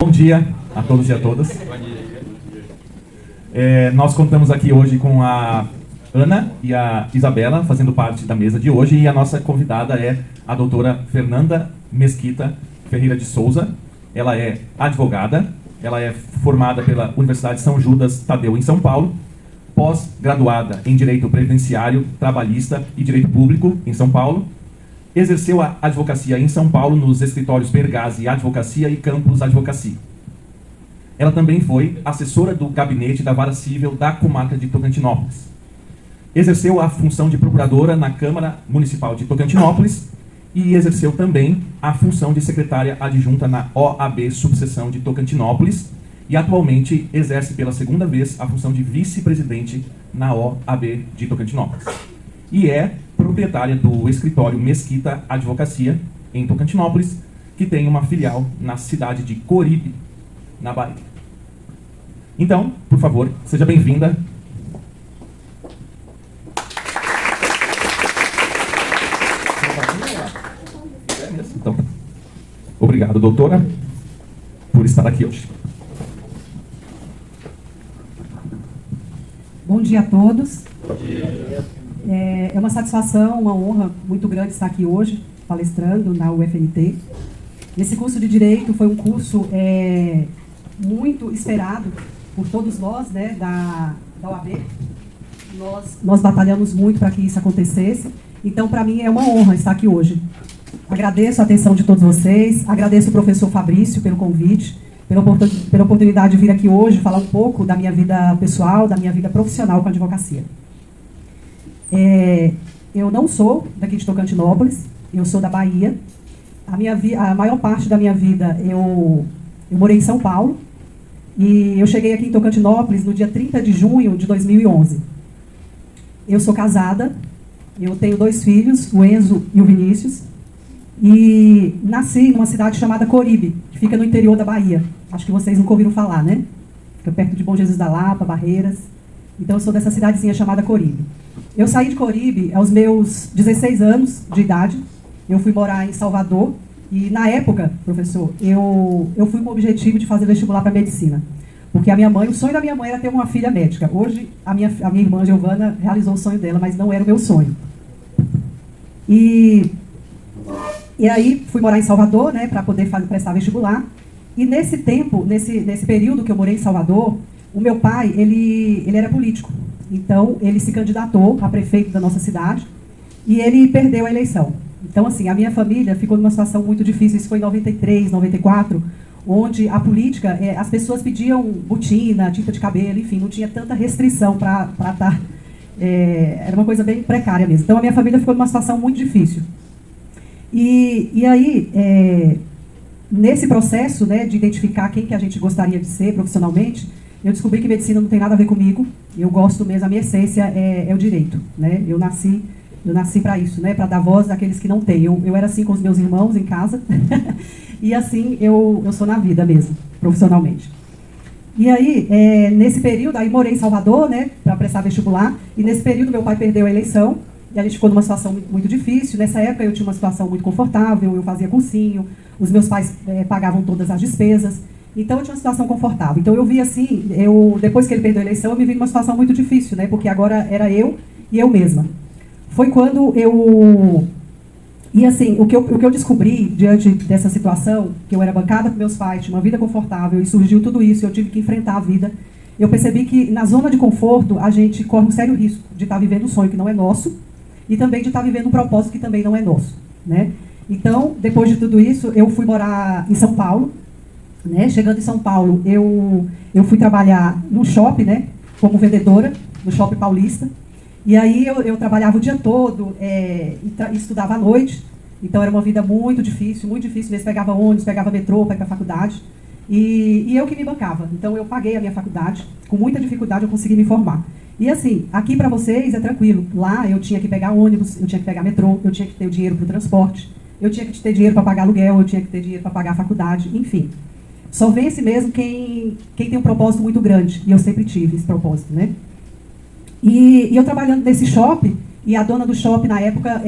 Bom dia a todos e a todas. Nós contamos aqui hoje com a Ana e a Isabela fazendo parte da mesa de hoje, e a nossa convidada é a doutora Fernanda Mesquita Ferreira de Souza. Ela é advogada, ela é formada pela Universidade São Judas Tadeu em São Paulo, pós-graduada em Direito Previdenciário, Trabalhista e Direito Público em São Paulo. Exerceu a advocacia em São Paulo nos escritórios Bergasi Advocacia e Campos Advocacia. Ela também foi assessora do gabinete da Vara Civil da comarca de Tocantinópolis. Exerceu a função de procuradora na Câmara Municipal de Tocantinópolis e exerceu também a função de secretária adjunta na OAB Subseção de Tocantinópolis, e atualmente exerce pela segunda vez a função de vice-presidente na OAB de Tocantinópolis. E é proprietária do escritório Mesquita Advocacia, em Tocantinópolis, que tem uma filial na cidade de Coribe, na Bahia. Então, por favor, seja bem-vinda. Então, obrigado, doutora, por estar aqui hoje. Bom dia a todos. Bom dia. É uma satisfação, uma honra muito grande estar aqui hoje, palestrando na UFMT. Esse curso de Direito foi um curso muito esperado por todos nós, né, da OAB. Nós batalhamos muito para que isso acontecesse. Então, para mim, é uma honra estar aqui hoje. Agradeço a atenção de todos vocês, agradeço ao professor Fabrício pelo convite, pela oportunidade de vir aqui hoje falar um pouco da minha vida pessoal, da minha vida profissional com a advocacia. Eu não sou daqui de Tocantinópolis, eu sou da Bahia. A maior parte da minha vida eu morei em São Paulo, e eu cheguei aqui em Tocantinópolis no dia 30 de junho de 2011. Eu sou casada, eu tenho 2 filhos, o Enzo e o Vinícius, e nasci numa cidade chamada Coribe, que fica no interior da Bahia. Acho que vocês nunca ouviram falar, né? Fica perto de Bom Jesus da Lapa, Barreiras. Então eu sou dessa cidadezinha chamada Coribe. Eu saí de Coribe aos meus 16 anos de idade. Eu fui morar em Salvador. E na época, professor, eu fui com o objetivo de fazer vestibular para medicina. Porque o sonho da minha mãe era ter uma filha médica. Hoje, a minha irmã Giovana realizou o sonho dela, mas não era o meu sonho. E aí fui morar em Salvador, né, para poder prestar vestibular. E nesse tempo, nesse período que eu morei em Salvador, o meu pai, ele era político. Então, ele se candidatou a prefeito da nossa cidade e ele perdeu a eleição. Então, assim, a minha família ficou numa situação muito difícil. Isso foi em 93, 94, onde a política, as pessoas pediam botina, tinta de cabelo, enfim, não tinha tanta restrição para estar... era uma coisa bem precária mesmo. Então, a minha família ficou numa situação muito difícil. E aí, nesse processo, né, de identificar quem que a gente gostaria de ser profissionalmente, eu descobri que medicina não tem nada a ver comigo. Eu gosto mesmo, a minha essência é o direito, né? Eu nasci para isso, né? Para dar voz àqueles que não têm. Eu era assim com os meus irmãos em casa e assim eu sou na vida mesmo, profissionalmente. E aí, nesse período, aí morei em Salvador, né, para prestar vestibular, e nesse período meu pai perdeu a eleição e a gente ficou numa situação muito difícil. Nessa época eu tinha uma situação muito confortável, eu fazia cursinho, os meus pais pagavam todas as despesas. Então eu tinha uma situação confortável. Então eu vi assim, depois que ele perdeu a eleição, eu me vi numa situação muito difícil, né? Porque agora era eu e eu mesma. Foi quando E assim, o que eu descobri diante dessa situação, que eu era bancada por meus pais, tinha uma vida confortável, e surgiu tudo isso, eu tive que enfrentar a vida. Eu percebi que na zona de conforto, a gente corre um sério risco de estar vivendo um sonho que não é nosso, e também de estar vivendo um propósito que também não é nosso, né? Então, depois de tudo isso, eu fui morar em São Paulo. Né? Chegando em São Paulo, eu fui trabalhar no shopping, né, como vendedora, no Shopping Paulista. E aí eu trabalhava o dia todo e estudava à noite. Então era uma vida muito difícil mesmo. Pegava ônibus, pegava metrô para ir para a faculdade. E eu que me bancava. Então eu paguei a minha faculdade. Com muita dificuldade eu consegui me formar. E assim, aqui para vocês é tranquilo. Lá eu tinha que pegar ônibus, eu tinha que pegar metrô, eu tinha que ter o dinheiro para o transporte, eu tinha que ter dinheiro para pagar aluguel, eu tinha que ter dinheiro para pagar a faculdade, enfim. Só vence mesmo quem tem um propósito muito grande. E eu sempre tive esse propósito, né? E eu trabalhando nesse shopping, e a dona do shopping, na época,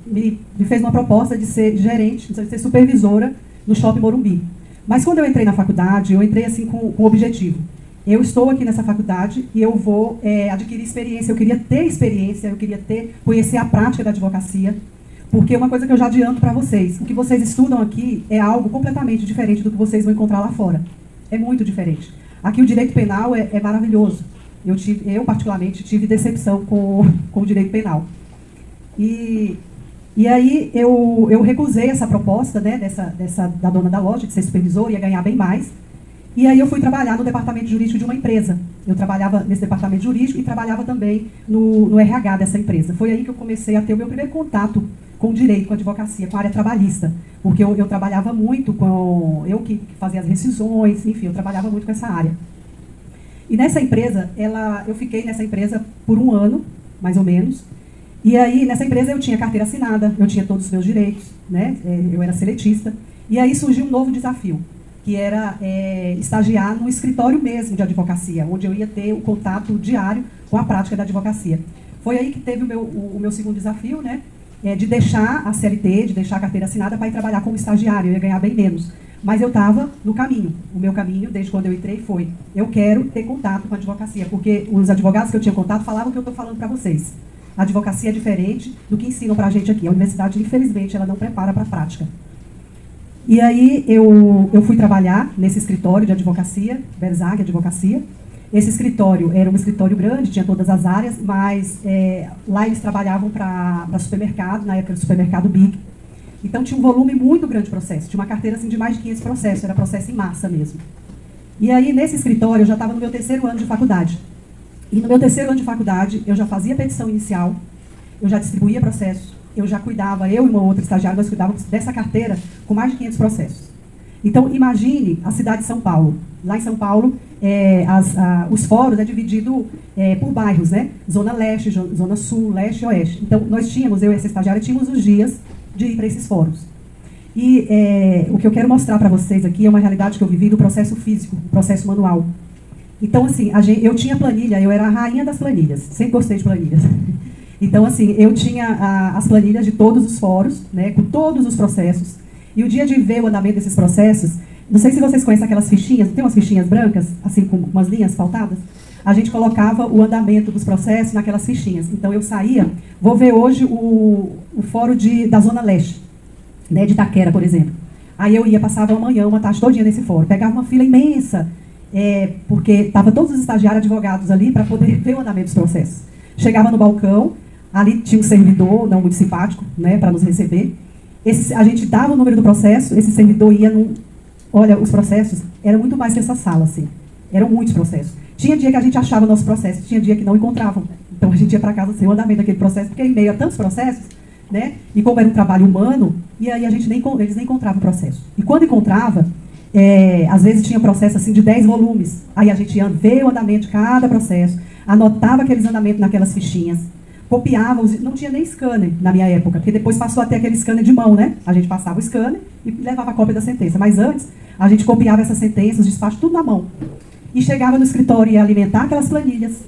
me fez uma proposta de ser gerente, de ser supervisora no Shopping Morumbi. Mas quando eu entrei na faculdade, eu entrei assim com um objetivo. Eu estou aqui nessa faculdade e eu vou adquirir experiência, eu queria ter experiência, eu queria conhecer a prática da advocacia, porque uma coisa que eu já adianto para vocês, o que vocês estudam aqui é algo completamente diferente do que vocês vão encontrar lá fora. É muito diferente. Aqui o direito penal é maravilhoso. Eu particularmente, tive decepção com o direito penal. E aí eu recusei essa proposta, né, da dona da loja, de ser supervisor, ia ganhar bem mais. E aí eu fui trabalhar no departamento jurídico de uma empresa. Eu trabalhava nesse departamento jurídico e trabalhava também no RH dessa empresa. Foi aí que eu comecei a ter o meu primeiro contato com o direito, com a advocacia, com a área trabalhista. Porque eu trabalhava muito com... Eu que fazia as rescisões, enfim, eu trabalhava muito com essa área. E nessa empresa, eu fiquei nessa empresa por 1 ano, mais ou menos. E aí, nessa empresa, eu tinha carteira assinada, eu tinha todos os meus direitos, né? Eu era seletista. E aí surgiu um novo desafio, que era estagiar no escritório mesmo de advocacia, onde eu ia ter o contato diário com a prática da advocacia. Foi aí que teve o meu segundo desafio, né? De deixar a CLT, de deixar a carteira assinada para ir trabalhar como estagiário, eu ia ganhar bem menos. Mas eu estava no caminho. O meu caminho, desde quando eu entrei, foi: eu quero ter contato com a advocacia, porque os advogados que eu tinha contato falavam o que eu estou falando para vocês. A advocacia é diferente do que ensinam para a gente aqui. A universidade, infelizmente, ela não prepara para a prática. E aí eu fui trabalhar nesse escritório de advocacia, Berzag Advocacia. Esse escritório era um escritório grande, tinha todas as áreas, mas lá eles trabalhavam para supermercado, na época do supermercado Big. Então tinha um volume muito grande de processo, tinha uma carteira assim, de mais de 500 processos, era processo em massa mesmo. E aí nesse escritório eu já estava no meu 3º ano de faculdade. E no meu 3º ano de faculdade eu já fazia petição inicial, eu já distribuía processos, eu já cuidava, eu e uma outra estagiária, nós cuidávamos dessa carteira com mais de 500 processos. Então imagine a cidade de São Paulo. Lá em São Paulo, os fóruns é dividido por bairros, né? Zona Leste, Zona Sul, Leste e Oeste. Então nós tínhamos, eu e essa estagiária, tínhamos os dias de ir para esses fóruns. E o que eu quero mostrar para vocês aqui é uma realidade que eu vivi do processo físico, do processo manual. Então, assim, eu tinha planilha, eu era a rainha das planilhas, sempre gostei de planilhas. Então, assim, eu tinha as planilhas de todos os fóruns, né, com todos os processos. E o dia de ver o andamento desses processos, não sei se vocês conhecem aquelas fichinhas, tem umas fichinhas brancas, assim, com umas linhas faltadas? A gente colocava o andamento dos processos naquelas fichinhas. Então, eu saía, vou ver hoje o fórum da Zona Leste, né, de Itaquera, por exemplo. Aí eu ia, passava uma manhã, uma tarde todinha nesse fórum, pegava uma fila imensa, porque estavam todos os estagiários advogados ali para poder ver o andamento dos processos. Chegava no balcão, ali tinha um servidor, não muito simpático, né, para nos receber. A gente dava o número do processo, esse servidor ia Olha, os processos eram muito mais que essa sala, assim. Eram muitos processos. Tinha dia que a gente achava o nosso processo, tinha dia que não encontravam. Então a gente ia para casa sem o andamento daquele processo, porque em meio a tantos processos, né, e como era um trabalho humano, e aí eles nem encontravam o processo. E quando encontrava, às vezes tinha processo assim de 10 volumes. Aí a gente ia ver o andamento de cada processo, anotava aqueles andamentos naquelas fichinhas, copiava, não tinha nem scanner na minha época, porque depois passou a ter aquele scanner de mão, né? A gente passava o scanner e levava a cópia da sentença. Mas antes, a gente copiava essas sentenças, os despachos, tudo na mão. E chegava no escritório e ia alimentar aquelas planilhas,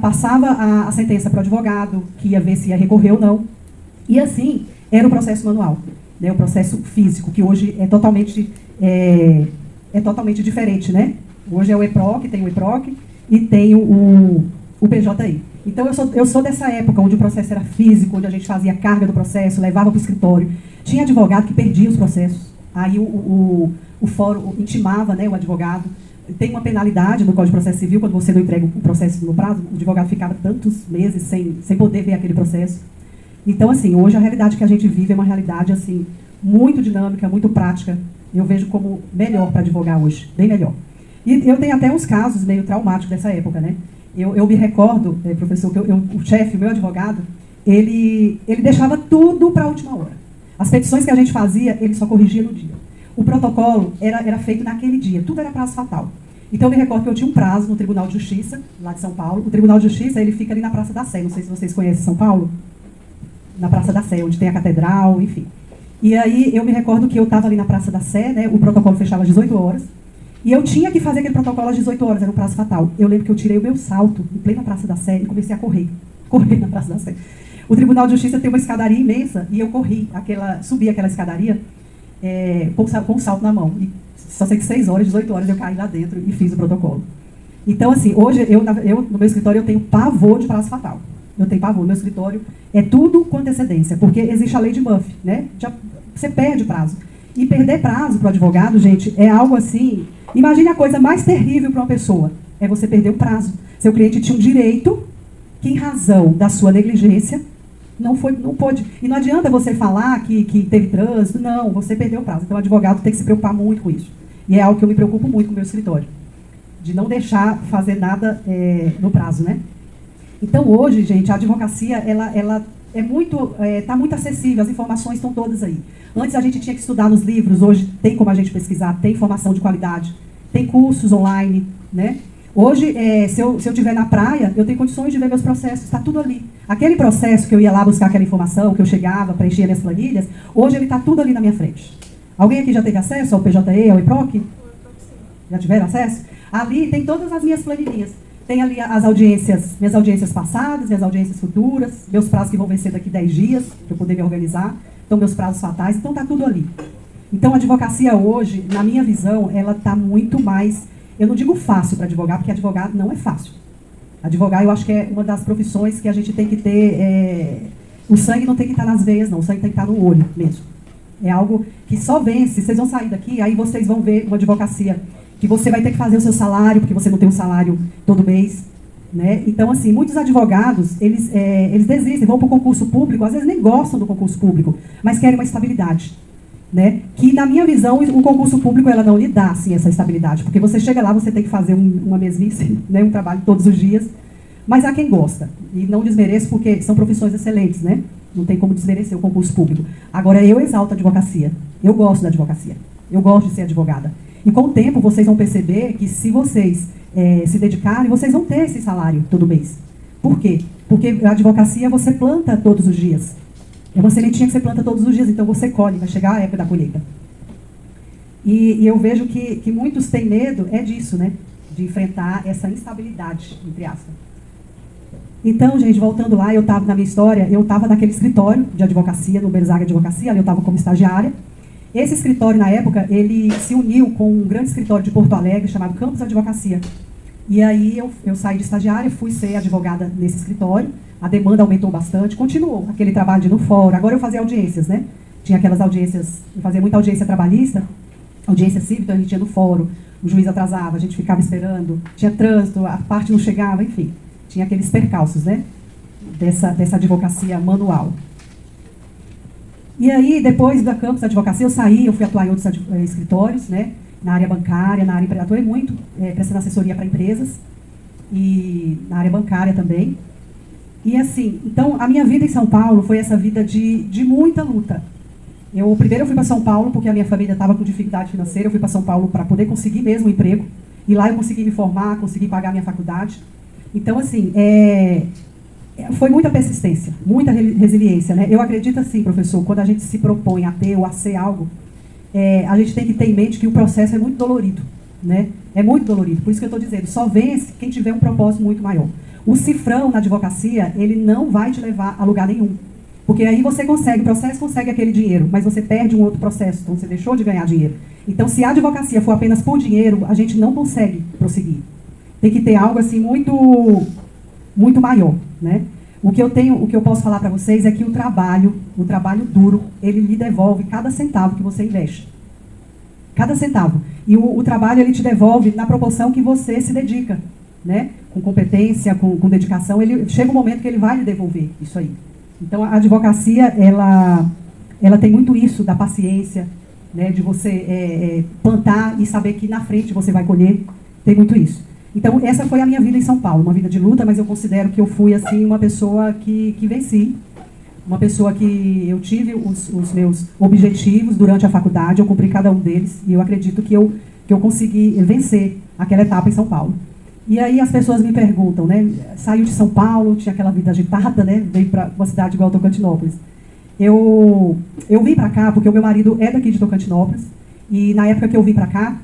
passava a sentença para o advogado, que ia ver se ia recorrer ou não. E assim, era o processo manual, né? O processo físico, que hoje é totalmente diferente, né? Hoje é o EPROC, tem o EPROC e tem o PJI. Então, eu sou dessa época, onde o processo era físico, onde a gente fazia carga do processo, levava para o escritório. Tinha advogado que perdia os processos. Aí o fórum intimava, né, o advogado. Tem uma penalidade no Código de Processo Civil, quando você não entrega o processo no prazo, o advogado ficava tantos meses sem poder ver aquele processo. Então, assim, hoje a realidade que a gente vive é uma realidade, assim, muito dinâmica, muito prática. Eu vejo como melhor para advogar hoje, bem melhor. E eu tenho até uns casos meio traumáticos dessa época, né? Eu me recordo, professor, que o chefe, o meu advogado, ele deixava tudo para a última hora. As petições que a gente fazia, ele só corrigia no dia. O protocolo era feito naquele dia, tudo era prazo fatal. Então eu me recordo que eu tinha um prazo no Tribunal de Justiça, lá de São Paulo. O Tribunal de Justiça, ele fica ali na Praça da Sé, não sei se vocês conhecem São Paulo. Na Praça da Sé, onde tem a catedral, enfim. E aí eu me recordo que eu estava ali na Praça da Sé, né, o protocolo fechava às 18 horas. E eu tinha que fazer aquele protocolo às 18 horas, era um prazo fatal. Eu lembro que eu tirei o meu salto em plena Praça da Sé e comecei a correr na Praça da Sé. O Tribunal de Justiça tem uma escadaria imensa e eu subi aquela escadaria com um salto na mão. E só sei que 6 horas, 18 horas eu caí lá dentro e fiz o protocolo. Então, assim, hoje eu no meu escritório eu tenho pavor de prazo fatal. Eu tenho pavor. No meu escritório é tudo com antecedência, porque existe a lei de Murphy, né? Você perde prazo. E perder prazo para o advogado, gente, é algo assim... Imagine a coisa mais terrível para uma pessoa. É você perder o prazo. Seu cliente tinha um direito que, em razão da sua negligência, não pôde. E não adianta você falar que teve trânsito. Não, você perdeu o prazo. Então, o advogado tem que se preocupar muito com isso. E é algo que eu me preocupo muito com o meu escritório. De não deixar fazer nada no prazo, né? Então, hoje, gente, a advocacia, ela está muito acessível, as informações estão todas aí. Antes a gente tinha que estudar nos livros, hoje tem como a gente pesquisar, tem informação de qualidade, tem cursos online, né? Hoje, se eu estiver na praia, eu tenho condições de ver meus processos, está tudo ali. Aquele processo que eu ia lá buscar aquela informação, que eu chegava, preenchia minhas planilhas, hoje ele está tudo ali na minha frente. Alguém aqui já teve acesso ao PJE, ao IPROC? Já tiveram acesso? Ali tem todas as minhas planilhas. Tem ali as audiências, minhas audiências passadas, minhas audiências futuras, meus prazos que vão vencer daqui 10 dias, para eu poder me organizar. Então, meus prazos fatais, então está tudo ali. Então, a advocacia hoje, na minha visão, ela está muito mais... Eu não digo fácil para advogar, porque advogar não é fácil. Advogar, eu acho que é uma das profissões que a gente tem que ter... O sangue não tem que estar nas veias, não. O sangue tem que estar no olho mesmo. É algo que só vence. Vocês vão sair daqui, aí vocês vão ver uma advocacia que você vai ter que fazer o seu salário, porque você não tem um salário todo mês, né? Então, assim, muitos advogados, eles desistem, vão para o concurso público, às vezes nem gostam do concurso público, mas querem uma estabilidade, né? Que, na minha visão, o concurso público, ela não lhe dá, assim, essa estabilidade, porque você chega lá, você tem que fazer uma mesmice, né? Um trabalho todos os dias, mas há quem gosta, e não desmereço, porque são profissões excelentes, né? Não tem como desmerecer o concurso público. Agora, eu exalto a advocacia, eu gosto da advocacia, eu gosto de ser advogada. E com o tempo vocês vão perceber que se vocês se dedicarem, vocês vão ter esse salário todo mês. Por quê? Porque a advocacia você planta todos os dias. É uma sementinha que você planta todos os dias, então você colhe, vai chegar a época da colheita. E eu vejo que muitos têm medo, disso, né? De enfrentar essa instabilidade, entre aspas. Então, gente, voltando lá, eu estava na minha história, eu estava naquele escritório de advocacia, no Berzaga Advocacia, ali eu estava como estagiária. Esse escritório, na época, ele se uniu com um grande escritório de Porto Alegre, chamado Campos Advocacia. E aí eu saí de estagiária, fui ser advogada nesse escritório, a demanda aumentou bastante, continuou aquele trabalho de ir no fórum. Agora eu fazia audiências, né? Tinha aquelas audiências, eu fazia muita audiência trabalhista, audiência civil, então a gente ia no fórum, o juiz atrasava, a gente ficava esperando, tinha trânsito, a parte não chegava, enfim. Tinha aqueles percalços, né? Dessa advocacia manual. E aí, depois da Campus Advocacia, eu saí, eu fui atuar em outros escritórios, né? Na área bancária, na área atuei muito, prestando assessoria para empresas, e na área bancária também. E assim, então, a minha vida em São Paulo foi essa vida de muita luta. Primeiro eu fui para São Paulo, porque a minha família estava com dificuldade financeira, eu fui para São Paulo para poder conseguir mesmo um emprego, e lá eu consegui me formar, consegui pagar a minha faculdade. Então, assim, foi muita persistência, muita resiliência, né? Eu acredito assim, professor, quando a gente se propõe a ter ou a ser algo, a gente tem que ter em mente que o processo é muito dolorido, né? É muito dolorido, por isso que eu estou dizendo, só vence quem tiver um propósito muito maior. O cifrão na advocacia, ele não vai te levar a lugar nenhum, porque aí você consegue, o processo consegue aquele dinheiro, mas você perde um outro processo, então você deixou de ganhar dinheiro. Então, se a advocacia for apenas por dinheiro, a gente não consegue prosseguir. Tem que ter algo assim muito maior, né? O que eu posso falar para vocês é que o trabalho duro, ele lhe devolve cada centavo que você investe. Cada centavo. E o trabalho, ele te devolve na proporção que você se dedica, né? Com competência, com dedicação, chega um momento que ele vai lhe devolver isso aí. Então, a advocacia, ela tem muito isso da paciência, né? De você plantar e saber que na frente você vai colher. Tem muito isso. Então, essa foi a minha vida em São Paulo, uma vida de luta, mas eu considero que eu fui, assim, uma pessoa que venci, uma pessoa que eu tive os meus objetivos durante a faculdade, eu cumpri cada um deles, e eu acredito que eu consegui vencer aquela etapa em São Paulo. E aí as pessoas me perguntam, né, saiu de São Paulo, tinha aquela vida agitada, né, veio para uma cidade igual Tocantinópolis. Eu vim para cá porque o meu marido é daqui de Tocantinópolis, e na época que eu vim para cá,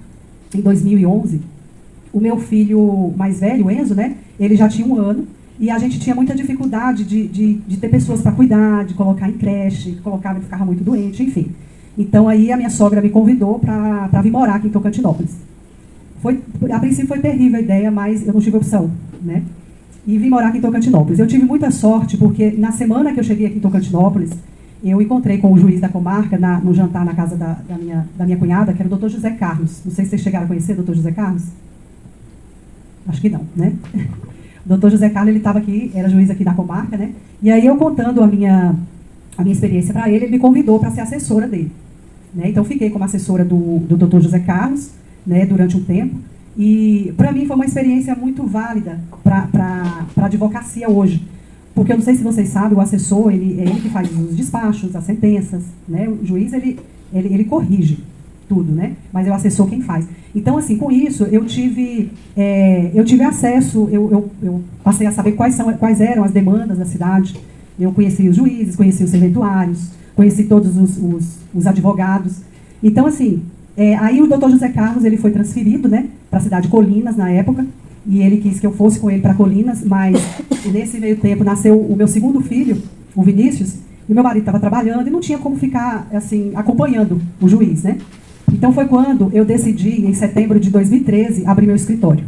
em 2011, o meu filho mais velho, o Enzo, né, ele já tinha 1 ano, e a gente tinha muita dificuldade de ter pessoas para cuidar, de colocar em creche, ele ficava muito doente, enfim. Então aí a minha sogra me convidou para vir morar aqui em Tocantinópolis. A princípio foi terrível a ideia, mas eu não tive opção, né? E vim morar aqui em Tocantinópolis. Eu tive muita sorte, porque na semana que eu cheguei aqui em Tocantinópolis, eu encontrei com o juiz da comarca no jantar na casa da minha cunhada, que era o Dr. José Carlos. Não sei se vocês chegaram a conhecer o Dr. José Carlos. Acho que não, né? O Dr. José Carlos, ele estava aqui, era juiz aqui da comarca, né? E aí eu contando a minha experiência para ele, ele me convidou para ser assessora dele, né? Então fiquei como assessora do Dr. José Carlos, né, durante um tempo. E para mim foi uma experiência muito válida para a advocacia hoje. Porque eu não sei se vocês sabem, o assessor, é ele que faz os despachos, as sentenças, né? O juiz, ele corrige tudo, né? Mas é o assessor quem faz. Então, assim, com isso, eu tive acesso, eu passei a saber quais eram as demandas da cidade. Eu conheci os juízes, conheci os serventuários, conheci todos os advogados. Então, assim, aí o doutor José Carlos, ele foi transferido, né, para a cidade de Colinas, na época, e ele quis que eu fosse com ele para Colinas, mas nesse meio tempo nasceu o meu segundo filho, o Vinícius, e meu marido estava trabalhando e não tinha como ficar, assim, acompanhando o juiz, né? Então foi quando eu decidi, em setembro de 2013, abrir meu escritório.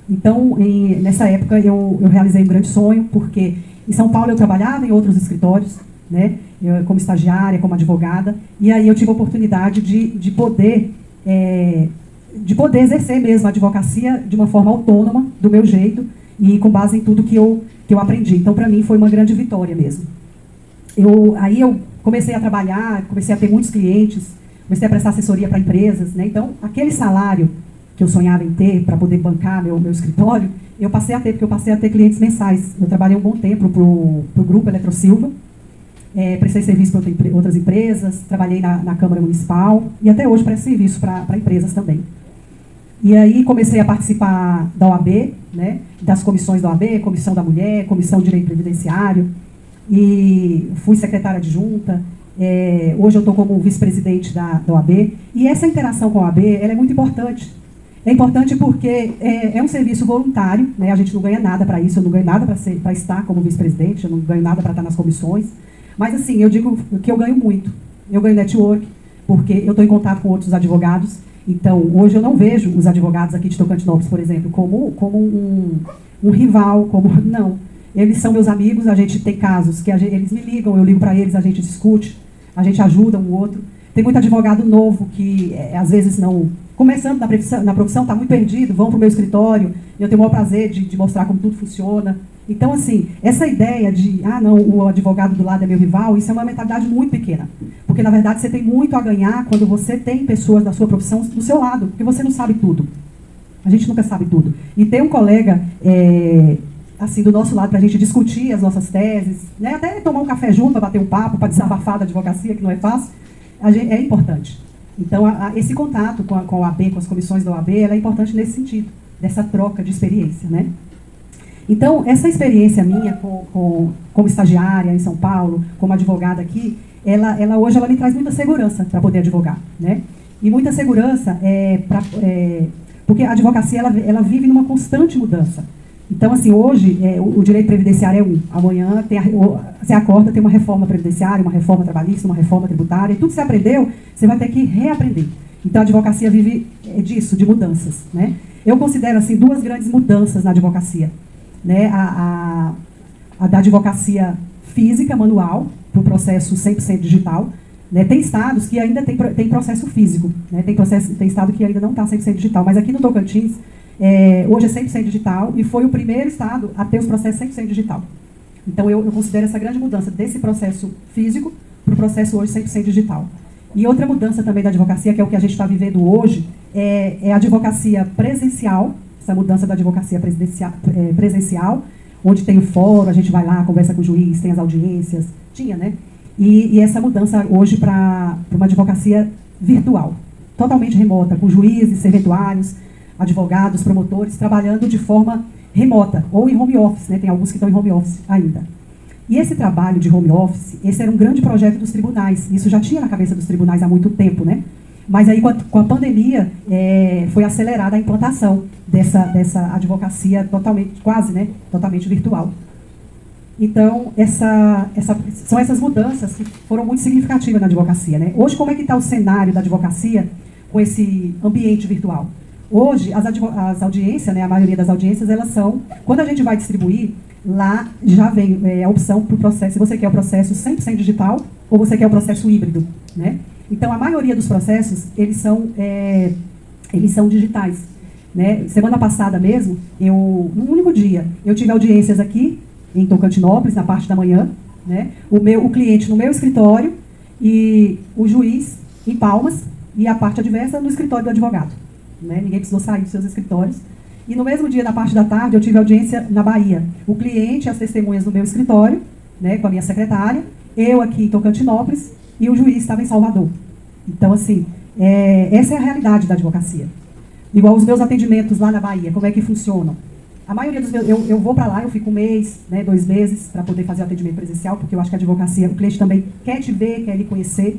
Então, nessa época, eu realizei um grande sonho, porque em São Paulo eu trabalhava em outros escritórios, né, como estagiária, como advogada, e aí eu tive a oportunidade de poder exercer mesmo a advocacia de uma forma autônoma, do meu jeito, e com base em tudo que eu aprendi. Então, para mim, foi uma grande vitória mesmo. Aí eu comecei a trabalhar, comecei a ter muitos clientes, comecei a prestar assessoria para empresas, né? Então, aquele salário que eu sonhava em ter para poder bancar meu escritório, eu passei a ter, porque eu passei a ter clientes mensais. Eu trabalhei um bom tempo para o Grupo Eletrosilva, prestei serviço para outras empresas, trabalhei na Câmara Municipal e até hoje presto serviço para empresas também. E aí comecei a participar da OAB, né, das comissões da OAB, Comissão da Mulher, Comissão de Direito Previdenciário, e fui secretária adjunta. Hoje eu estou como vice-presidente da OAB, e essa interação com a OAB ela é muito importante. É importante porque é um serviço voluntário, né? A gente não ganha nada para isso, eu não ganho nada para estar como vice-presidente, eu não ganho nada para estar nas comissões. Mas assim, eu digo que eu ganho muito. Eu ganho network, porque eu estou em contato com outros advogados. Então, hoje eu não vejo os advogados aqui de Tocantinópolis, por exemplo, como um rival, não. Eles são meus amigos, a gente tem casos que eles me ligam, eu ligo para eles, a gente discute, a gente ajuda um outro. Tem muito advogado novo que, às vezes, não... Começando na profissão, está muito perdido, vão para o meu escritório, eu tenho o maior prazer de mostrar como tudo funciona. Então, assim, essa ideia de, não, o advogado do lado é meu rival, isso é uma mentalidade muito pequena. Porque, na verdade, você tem muito a ganhar quando você tem pessoas da sua profissão do seu lado, porque você não sabe tudo. A gente nunca sabe tudo. E ter um colega, assim, do nosso lado, para a gente discutir as nossas teses, né, até tomar um café junto, para bater um papo, para desabafar da advocacia, que não é fácil, é importante. Então, esse contato com a OAB, com as comissões da OAB, ela é importante nesse sentido, dessa troca de experiência, né? Então, essa experiência minha como estagiária em São Paulo, como advogada aqui, hoje ela me traz muita segurança para poder advogar, né? E muita segurança porque a advocacia ela vive numa constante mudança. Então, assim, hoje o direito previdenciário é amanhã você acorda, tem uma reforma previdenciária, uma reforma trabalhista, uma reforma tributária, e tudo que você aprendeu, você vai ter que reaprender. Então, a advocacia vive disso, de mudanças, né? Eu considero, assim, duas grandes mudanças na advocacia, né? A da advocacia física, manual, para o processo 100% digital, né? Tem estados que ainda tem processo físico, né? Tem estado que ainda não está 100% digital, mas aqui no Tocantins, hoje é 100% digital e foi o primeiro estado a ter os processos 100% digital. Então, eu considero essa grande mudança desse processo físico para o processo hoje 100% digital. E outra mudança também da advocacia, que é o que a gente está vivendo hoje, é a advocacia presencial, essa mudança da advocacia presencial, onde tem o fórum, a gente vai lá, conversa com o juiz, tem as audiências, né? E essa mudança hoje para uma advocacia virtual, totalmente remota, com juízes, serventuários, advogados, promotores, trabalhando de forma remota, ou em home office, né? Tem alguns que estão em home office ainda. E esse trabalho de home office, esse era um grande projeto dos tribunais, isso já tinha na cabeça dos tribunais há muito tempo, né? Mas aí com a pandemia foi acelerada a implantação dessa advocacia totalmente, quase, né? Totalmente virtual. Então, são essas mudanças que foram muito significativas na advocacia, né? Hoje, como é que está o cenário da advocacia com esse ambiente virtual? Hoje, as audiências, né, a maioria das audiências, elas são... Quando a gente vai distribuir, lá já vem a opção para o processo, se você quer o processo 100% digital ou você quer o processo híbrido, né? Então, a maioria dos processos, eles são digitais, né? Semana passada mesmo, num único dia, eu tive audiências aqui, em Tocantinópolis, na parte da manhã, né? O cliente no meu escritório e o juiz em Palmas e a parte adversa no escritório do advogado, né? Ninguém precisou sair dos seus escritórios. E no mesmo dia, na parte da tarde, eu tive audiência na Bahia. O cliente e as testemunhas no meu escritório, né, com a minha secretária, eu aqui em Tocantinópolis e o juiz estava em Salvador. Então, assim, essa é a realidade da advocacia. Igual os meus atendimentos lá na Bahia, como é que funcionam? A maioria dos meus, eu vou para lá, eu fico 1 mês, né, 2 meses, para poder fazer o atendimento presencial, porque eu acho que a advocacia, o cliente também quer te ver, quer lhe conhecer.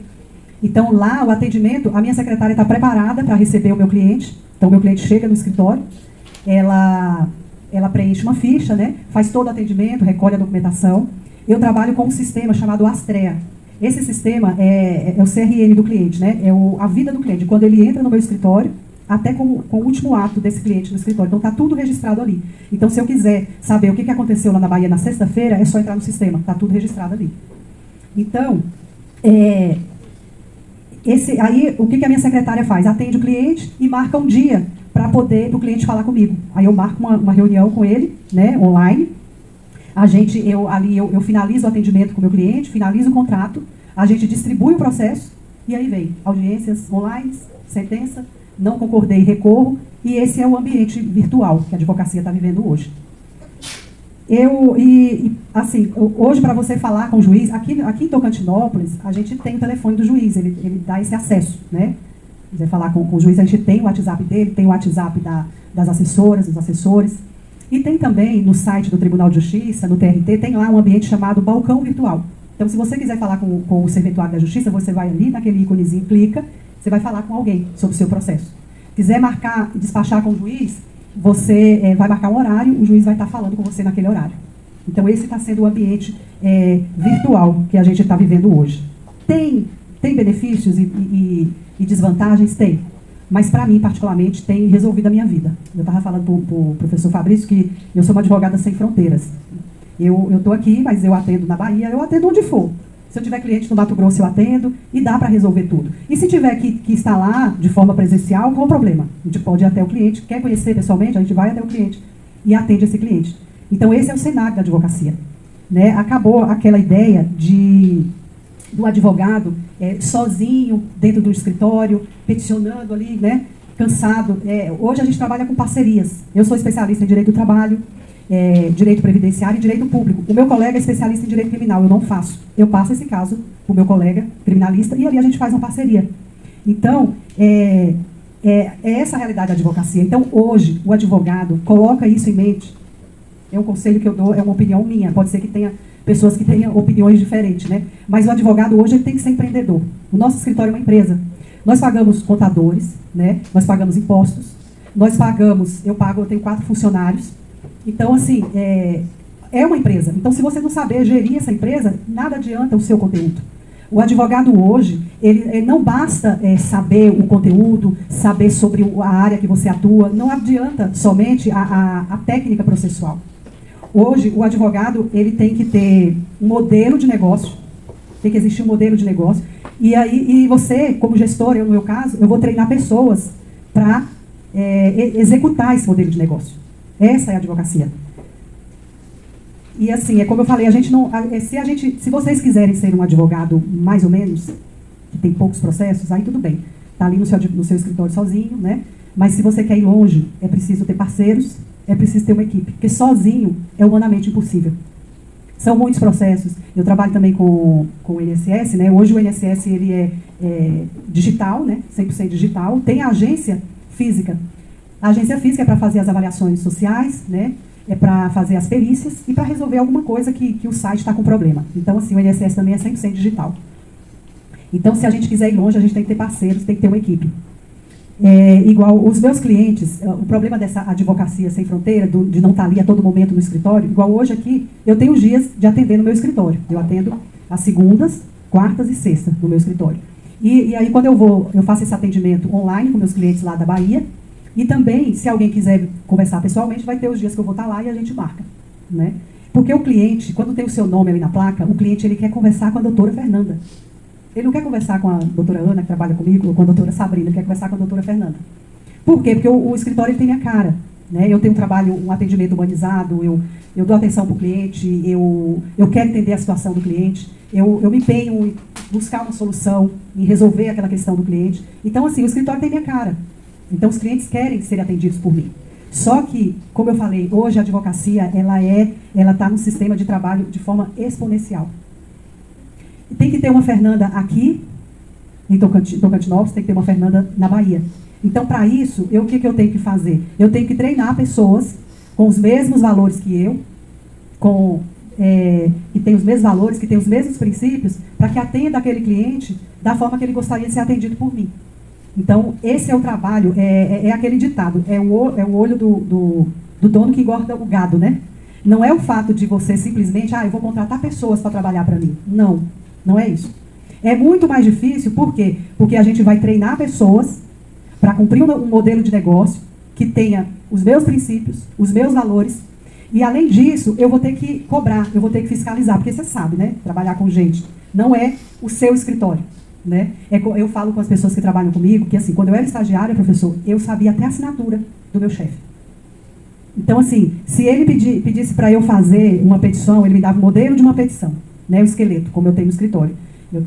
Então, lá, o atendimento, a minha secretária está preparada para receber o meu cliente. Então, o meu cliente chega no escritório, ela preenche uma ficha, né, faz todo o atendimento, recolhe a documentação. Eu trabalho com um sistema chamado Astrea. Esse sistema é o CRM do cliente, né, a vida do cliente. Quando ele entra no meu escritório, até com o último ato desse cliente no escritório. Então, está tudo registrado ali. Então, se eu quiser saber o que aconteceu lá na Bahia na sexta-feira, é só entrar no sistema. Está tudo registrado ali. Então, aí, o que a minha secretária faz? Atende o cliente e marca um dia para poder o cliente falar comigo. Aí, eu marco uma reunião com ele, né, online. Eu finalizo o atendimento com o meu cliente, finalizo o contrato, a gente distribui o processo e aí vem audiências online, sentença, não concordei, recorro, e esse é o ambiente virtual que a advocacia está vivendo hoje. Assim, hoje para você falar com o juiz, aqui em Tocantinópolis, a gente tem o telefone do juiz, ele dá esse acesso, né? Se quiser falar com o juiz, a gente tem o WhatsApp dele, tem o WhatsApp das assessoras, dos assessores, e tem também no site do Tribunal de Justiça, no TRT, tem lá um ambiente chamado Balcão Virtual. Então, se você quiser falar com o Serventuário da Justiça, você vai ali naquele íconezinho, clica, você vai falar com alguém sobre o seu processo. Quiser marcar, despachar com o juiz, você vai marcar um horário, o juiz vai estar falando com você naquele horário. Então, esse está sendo o ambiente virtual que a gente está vivendo hoje. Tem benefícios e desvantagens? Tem. Mas, para mim, particularmente, tem resolvido a minha vida. Eu estava falando para o professor Fabrício que eu sou uma advogada sem fronteiras. Eu estou aqui, mas eu atendo na Bahia, eu atendo onde for. Se eu tiver cliente no Mato Grosso, eu atendo e dá para resolver tudo. E se tiver que estar lá de forma presencial, qual o problema? A gente pode ir até o cliente, quer conhecer pessoalmente, a gente vai até o cliente e atende esse cliente. Então, esse é o cenário da advocacia, né? Acabou aquela ideia do advogado sozinho, dentro do escritório, peticionando ali, né? Cansado. Hoje a gente trabalha com parcerias. Eu sou especialista em direito do trabalho, direito previdenciário e direito público. O meu colega é especialista em direito criminal, eu não faço. Eu passo esse caso para o meu colega criminalista e ali a gente faz uma parceria. Então, é essa a realidade da advocacia. Então, hoje, o advogado coloca isso em mente. É um conselho que eu dou, é uma opinião minha. Pode ser que tenha pessoas que tenham opiniões diferentes, né? Mas o advogado hoje ele tem que ser empreendedor. O nosso escritório é uma empresa. Nós pagamos contadores, né? Nós pagamos impostos, eu tenho 4 funcionários. Então, assim, é uma empresa. Então, se você não saber gerir essa empresa, nada adianta o seu conteúdo. O advogado hoje, ele não basta saber o conteúdo, saber sobre a área que você atua, não adianta somente a técnica processual. Hoje, o advogado, ele tem que ter um modelo de negócio, tem que existir um modelo de negócio, e você, como gestor, no meu caso, eu vou treinar pessoas para executar esse modelo de negócio. Essa é a advocacia. E assim, como eu falei, a gente não. Se vocês quiserem ser um advogado mais ou menos, que tem poucos processos, aí tudo bem. Está ali no seu escritório sozinho, né? Mas se você quer ir longe, é preciso ter parceiros, é preciso ter uma equipe. Porque sozinho é humanamente impossível. São muitos processos. Eu trabalho também com o INSS, né? Hoje o INSS ele é digital, né? 100% digital. Tem a agência física. A agência física é para fazer as avaliações sociais, né? É para fazer as perícias e para resolver alguma coisa que o site está com problema. Então, assim, o INSS também é 100% digital. Então, se a gente quiser ir longe, a gente tem que ter parceiros, tem que ter uma equipe. Igual os meus clientes, o problema dessa advocacia sem fronteira, de não estar ali a todo momento no escritório, igual hoje aqui, eu tenho os dias de atender no meu escritório. Eu atendo às segundas, quartas e sextas no meu escritório. E aí quando eu faço esse atendimento online com meus clientes lá da Bahia, e também, se alguém quiser conversar pessoalmente, vai ter os dias que eu vou estar lá e a gente marca, né? Porque o cliente, quando tem o seu nome ali na placa, o cliente ele quer conversar com a doutora Fernanda. Ele não quer conversar com a doutora Ana, que trabalha comigo, ou com a doutora Sabrina, ele quer conversar com a doutora Fernanda. Por quê? Porque o escritório ele tem minha cara, né? Eu tenho um atendimento humanizado, eu dou atenção para o cliente, eu quero entender a situação do cliente, eu me empenho em buscar uma solução, em resolver aquela questão do cliente. Então, assim, o escritório tem minha cara. Então, os clientes querem ser atendidos por mim. Só que, como eu falei, hoje a advocacia, ela está num sistema de trabalho de forma exponencial. Tem que ter uma Fernanda aqui, em Tocantinópolis, tem que ter uma Fernanda na Bahia. Então, para isso, o que eu tenho que fazer? Eu tenho que treinar pessoas com os mesmos valores que eu, que tem os mesmos valores, que tem os mesmos princípios, para que atenda aquele cliente da forma que ele gostaria de ser atendido por mim. Então, esse é o trabalho, é aquele ditado, é o olho do dono que engorda o gado, né? Não é o fato de você simplesmente, eu vou contratar pessoas para trabalhar para mim. Não é isso. É muito mais difícil, por quê? Porque a gente vai treinar pessoas para cumprir um modelo de negócio que tenha os meus princípios, os meus valores, e além disso, eu vou ter que cobrar, eu vou ter que fiscalizar, porque você sabe, né? Trabalhar com gente não é o seu escritório. Né? Eu falo com as pessoas que trabalham comigo que, assim, quando eu era estagiária, professor, eu sabia até a assinatura do meu chefe. Então, assim, se ele pedisse para eu fazer uma petição, ele me dava o modelo de uma petição, né? O esqueleto, como eu tenho no escritório. Eu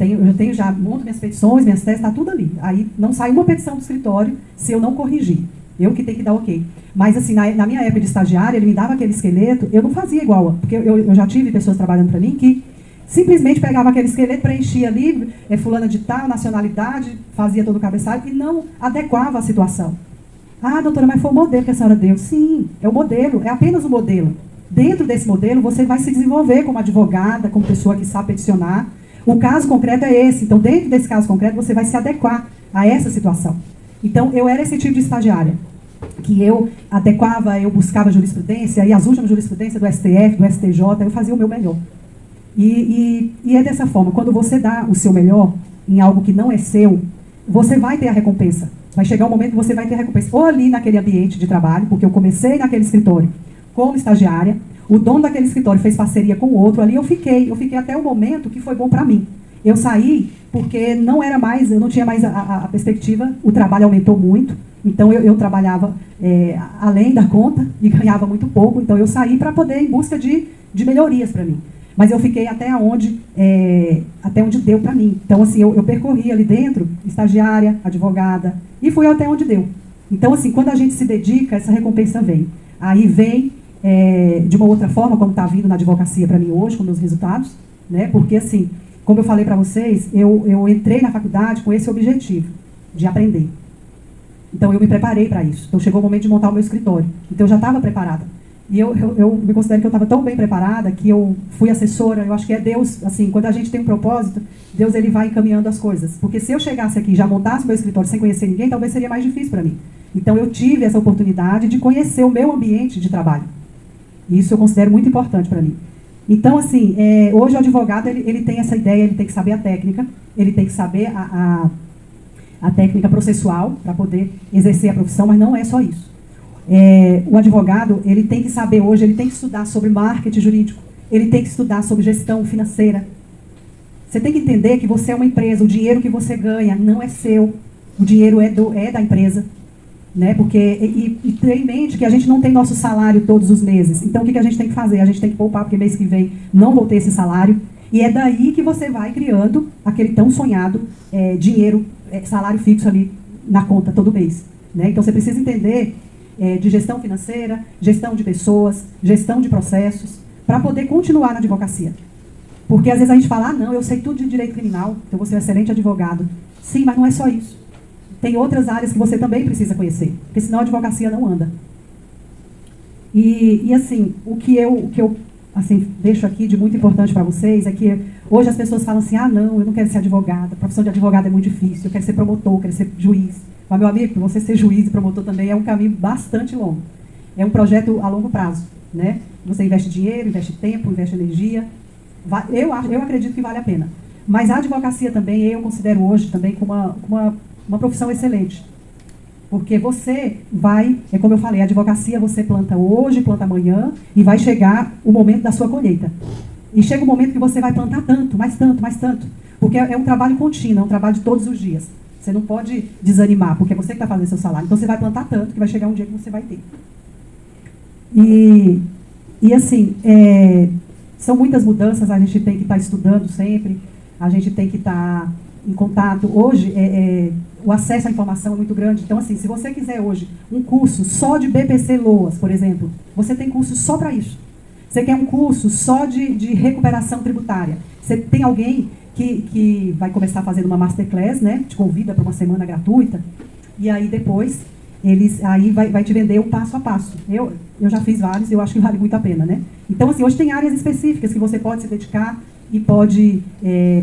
já monto minhas petições, minhas teses, está tudo ali. Aí não sai uma petição do escritório se eu não corrigir. Eu que tenho que dar ok. Mas, assim, na minha época de estagiária, ele me dava aquele esqueleto, eu não fazia igual, porque eu já tive pessoas trabalhando para mim que simplesmente pegava aquele esqueleto, preenchia ali, fulana de tal, nacionalidade, fazia todo o cabeçalho e não adequava a situação. Doutora, mas foi o modelo que a senhora deu. Sim, é o modelo, é apenas o modelo. Dentro desse modelo, você vai se desenvolver como advogada, como pessoa que sabe peticionar. O caso concreto é esse. Então, dentro desse caso concreto, você vai se adequar a essa situação. Então, eu era esse tipo de estagiária, que eu adequava, eu buscava jurisprudência, e as últimas jurisprudências do STF, do STJ, eu fazia o meu melhor. E é dessa forma, quando você dá o seu melhor em algo que não é seu, você vai ter a recompensa. Vai chegar um momento que você vai ter a recompensa. Ou ali naquele ambiente de trabalho, porque eu comecei naquele escritório como estagiária, o dono daquele escritório fez parceria com o outro, ali eu fiquei até o momento que foi bom para mim. Eu saí porque eu não tinha mais a perspectiva, o trabalho aumentou muito, então eu trabalhava além da conta e ganhava muito pouco, então eu saí para poder ir em busca de melhorias para mim. Mas eu fiquei até onde deu para mim. Então, assim, eu percorri ali dentro, estagiária, advogada, e fui até onde deu. Então, assim, quando a gente se dedica, essa recompensa vem. Aí vem de uma outra forma, como está vindo na advocacia para mim hoje, com meus resultados, né? Porque, assim, como eu falei para vocês, eu entrei na faculdade com esse objetivo, de aprender. Então, eu me preparei para isso. Então, chegou o momento de montar o meu escritório. Então, eu já estava preparada. E eu me considero que eu estava tão bem preparada que eu fui assessora. Eu acho que é Deus, assim, quando a gente tem um propósito, Deus ele vai encaminhando as coisas. Porque se eu chegasse aqui e já montasse o meu escritório sem conhecer ninguém, talvez seria mais difícil para mim. Então eu tive essa oportunidade de conhecer o meu ambiente de trabalho. E isso eu considero muito importante para mim. Então, assim, hoje o advogado ele tem essa ideia, ele tem que saber a técnica, ele tem que saber a técnica processual para poder exercer a profissão, mas não é só isso. O advogado, ele tem que saber hoje, ele tem que estudar sobre marketing jurídico, ele tem que estudar sobre gestão financeira. Você tem que entender que você é uma empresa, o dinheiro que você ganha não é seu, o dinheiro é da empresa. Né? Porque, e tenha em mente que a gente não tem nosso salário todos os meses. Então, o que a gente tem que fazer? A gente tem que poupar, porque mês que vem não vou ter esse salário. E é daí que você vai criando aquele tão sonhado dinheiro, salário fixo ali na conta todo mês. Né? Então, você precisa entender de gestão financeira, gestão de pessoas, gestão de processos, para poder continuar na advocacia. Porque às vezes a gente fala, não, eu sei tudo de direito criminal, então vou ser um excelente advogado. Sim, mas não é só isso. Tem outras áreas que você também precisa conhecer, porque senão a advocacia não anda. E assim, o que eu assim, deixo aqui de muito importante para vocês é que hoje as pessoas falam assim, não, eu não quero ser advogada, a profissão de advogado é muito difícil, eu quero ser promotor, eu quero ser juiz. Mas, meu amigo, você ser juiz e promotor também é um caminho bastante longo. É um projeto a longo prazo, né? Você investe dinheiro, investe tempo, investe energia. Eu acredito que vale a pena. Mas a advocacia também, eu considero hoje também como uma profissão excelente. Porque você vai, é como eu falei, a advocacia você planta hoje, planta amanhã, e vai chegar o momento da sua colheita. E chega o momento que você vai plantar tanto, mais tanto, mais tanto. Porque é um trabalho contínuo, é um trabalho de todos os dias. Você não pode desanimar, porque é você que está fazendo seu salário. Então você vai plantar tanto que vai chegar um dia que você vai ter. E assim, são muitas mudanças, a gente tem que estar estudando sempre, a gente tem que estar em contato. Hoje, o acesso à informação é muito grande. Então, assim, se você quiser hoje um curso só de BPC-LOAS, por exemplo, você tem curso só para isso. Você quer um curso só de recuperação tributária. Você tem alguém que vai começar fazendo uma masterclass, né? Te convida para uma semana gratuita. E aí, depois, vai te vender o passo a passo. Eu já fiz vários e eu acho que vale muito a pena, né? Então, assim, hoje tem áreas específicas que você pode se dedicar e pode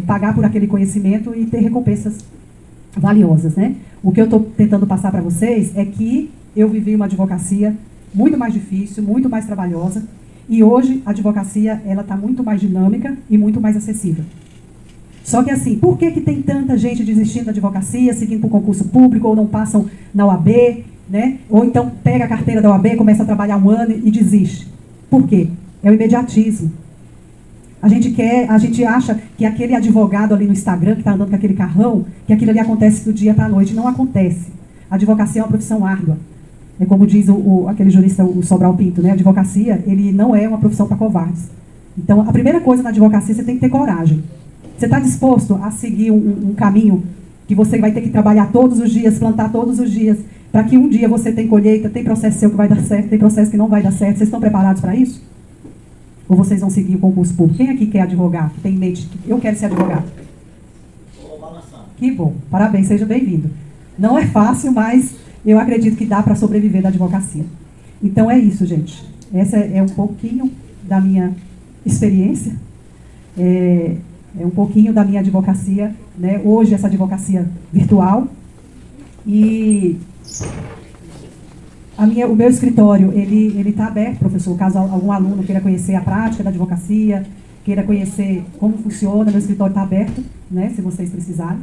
pagar por aquele conhecimento e ter recompensas valiosas, né? O que eu estou tentando passar para vocês é que eu vivi uma advocacia muito mais difícil, muito mais trabalhosa, e hoje a advocacia ela está muito mais dinâmica e muito mais acessível. Só que assim, por que tem tanta gente desistindo da advocacia, seguindo para o concurso público, ou não passam na OAB, né? Ou então pega a carteira da OAB, começa a trabalhar um ano e desiste? Por quê? É o imediatismo. A gente acha que aquele advogado ali no Instagram, que está andando com aquele carrão, que aquilo ali acontece do dia para a noite. Não acontece. A advocacia é uma profissão árdua. É como diz aquele jurista, o Sobral Pinto, né? A advocacia, ele não é uma profissão para covardes. Então, a primeira coisa na advocacia, você tem que ter coragem. Você está disposto a seguir um caminho que você vai ter que trabalhar todos os dias, plantar todos os dias, para que um dia você tenha colheita, tem processo seu que vai dar certo, tem processo que não vai dar certo. Vocês estão preparados para isso? Ou vocês vão seguir o concurso público? Quem aqui quer advogar? Tem em mente que eu quero ser advogado? Que bom. Parabéns, seja bem-vindo. Não é fácil, mas eu acredito que dá para sobreviver da advocacia. Então é isso, gente. Essa é um pouquinho da minha experiência. É um pouquinho da minha advocacia, né? Hoje essa advocacia virtual. E o meu escritório, ele está aberto, professor, caso algum aluno queira conhecer a prática da advocacia, queira conhecer como funciona, meu escritório está aberto, né, se vocês precisarem.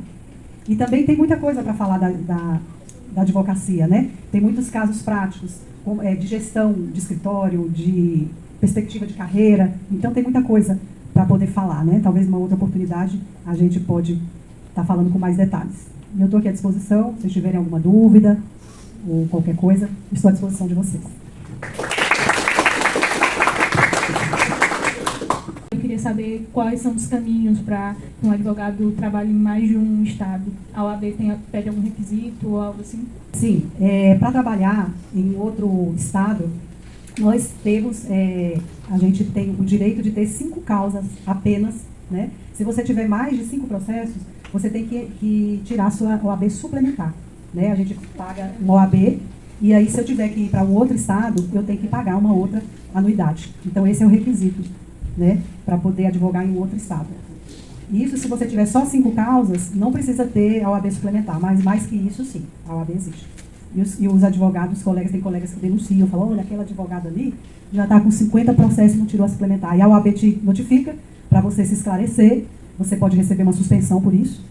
E também tem muita coisa para falar da advocacia, né? Tem muitos casos práticos, de gestão de escritório, de perspectiva de carreira, então tem muita coisa para poder falar, né? Talvez uma outra oportunidade a gente pode estar falando com mais detalhes. E eu estou aqui à disposição, se tiverem alguma dúvida, ou qualquer coisa, estou à disposição de vocês. Eu queria saber quais são os caminhos para um advogado trabalhar em mais de um estado. A OAB pede algum requisito ou algo assim? Sim, para trabalhar em outro estado, nós temos, a gente tem o direito de ter 5 causas apenas, né? Se você tiver mais de 5 processos, você tem que tirar a sua OAB suplementar. Né? A gente paga uma OAB, e aí se eu tiver que ir para um outro estado, eu tenho que pagar uma outra anuidade. Então esse é o requisito, né? Para poder advogar em um outro estado. Isso, se você tiver só 5 causas, não precisa ter a OAB suplementar, mas mais que isso, sim, a OAB existe. E os advogados, tem colegas que denunciam, falam, olha, aquele advogado ali já está com 50 processos e não tirou a suplementar. E a OAB te notifica para você se esclarecer, você pode receber uma suspensão por isso,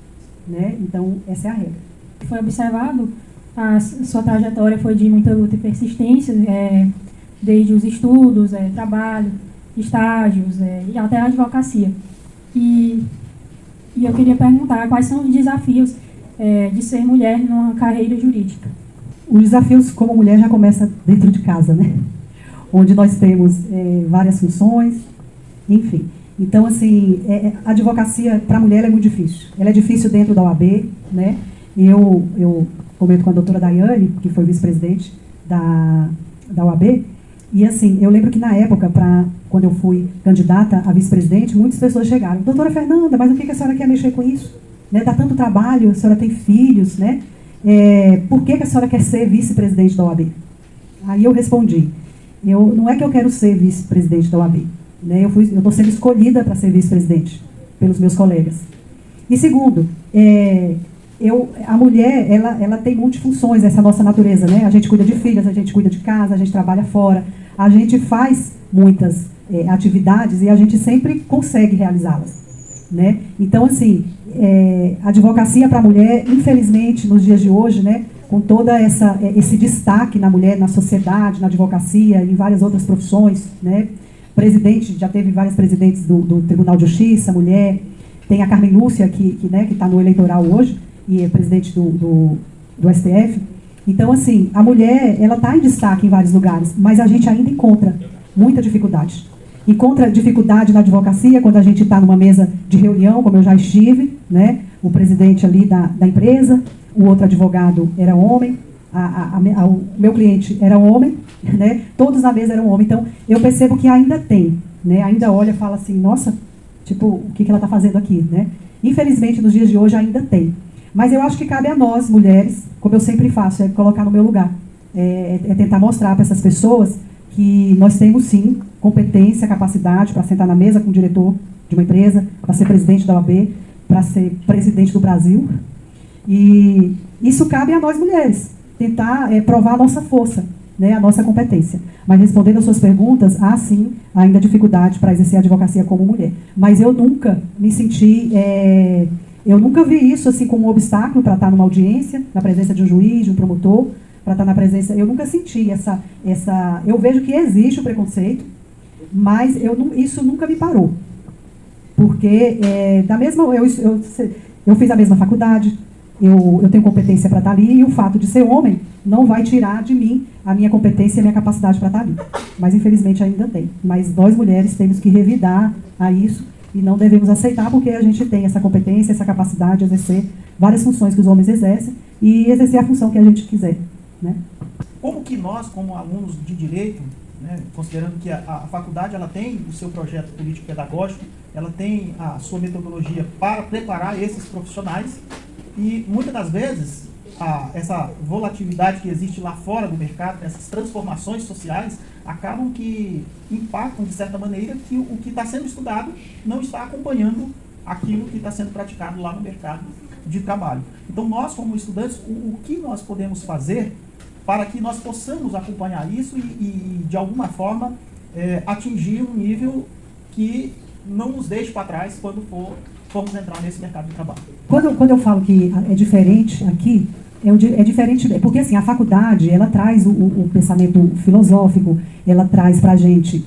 né? Então essa é a regra. Foi observado, a sua trajetória foi de muita luta e persistência, desde os estudos, trabalho, estágios e até a advocacia. E eu queria perguntar quais são os desafios de ser mulher numa carreira jurídica. Os desafios como mulher já começa dentro de casa, né? Onde nós temos várias funções, enfim. Então, assim, a advocacia para a mulher é muito difícil. Ela é difícil dentro da OAB, né? Eu comento com a doutora Daiane, que foi vice-presidente da OAB, e assim, eu lembro que na época, quando eu fui candidata a vice-presidente, muitas pessoas chegaram, doutora Fernanda, mas o que a senhora quer mexer com isso? Né, dá tanto trabalho, a senhora tem filhos, né? Por que a senhora quer ser vice-presidente da OAB? Aí eu respondi, não é que eu quero ser vice-presidente da OAB, né? Eu estou sendo escolhida para ser vice-presidente pelos meus colegas. E segundo, a mulher, ela tem multifunções, essa nossa natureza, né? A gente cuida de filhas, a gente cuida de casa, a gente trabalha fora, a gente faz muitas atividades e a gente sempre consegue realizá-las, né? Então, assim, a advocacia para a mulher, infelizmente, nos dias de hoje, né, com todo esse destaque na mulher, na sociedade, na advocacia e em várias outras profissões, né? Presidente, já teve vários presidentes do Tribunal de Justiça, mulher, tem a Carmen Lúcia, que está no eleitoral hoje, e é presidente do STF. Então, assim, a mulher, ela está em destaque em vários lugares, mas a gente ainda encontra muita dificuldade. Encontra dificuldade na advocacia quando a gente está numa mesa de reunião, como eu já estive, né? O presidente ali da empresa, o outro advogado era homem, o meu cliente era homem, né? Todos na mesa eram homens. Então, eu percebo que ainda tem, né? Ainda olha e fala assim, nossa, tipo, o que ela está fazendo aqui, né? Infelizmente, nos dias de hoje ainda tem. Mas eu acho que cabe a nós, mulheres, como eu sempre faço, é colocar no meu lugar. É tentar mostrar para essas pessoas que nós temos, sim, competência, capacidade para sentar na mesa com o diretor de uma empresa, para ser presidente da OAB, para ser presidente do Brasil. E isso cabe a nós, mulheres, tentar provar a nossa força, né, a nossa competência. Mas respondendo às suas perguntas, há, sim, ainda dificuldade para exercer a advocacia como mulher. Mas eu nunca me senti... eu nunca vi isso assim como um obstáculo para estar numa audiência, na presença de um juiz, de um promotor, para estar na presença... Eu nunca senti essa... Eu vejo que existe o preconceito, mas isso nunca me parou. Porque, eu fiz a mesma faculdade, eu tenho competência para estar ali, e o fato de ser homem não vai tirar de mim a minha competência e a minha capacidade para estar ali. Mas, infelizmente, ainda tem. Mas nós, mulheres, temos que revidar a isso, e não devemos aceitar, porque a gente tem essa competência, essa capacidade de exercer várias funções que os homens exercem e exercer a função que a gente quiser, né? Como que nós, como alunos de Direito, né, considerando que a faculdade ela tem o seu projeto político-pedagógico, ela tem a sua metodologia para preparar esses profissionais, e muitas das vezes essa volatilidade que existe lá fora do mercado, essas transformações sociais, acabam que impactam de certa maneira que o que está sendo estudado não está acompanhando aquilo que está sendo praticado lá no mercado de trabalho. Então nós, como estudantes, o que nós podemos fazer para que nós possamos acompanhar isso e de alguma forma, atingir um nível que não nos deixe para trás quando formos entrar nesse mercado de trabalho? Quando eu falo que é diferente aqui, é diferente, porque assim, a faculdade, ela traz o pensamento filosófico, ela traz para a gente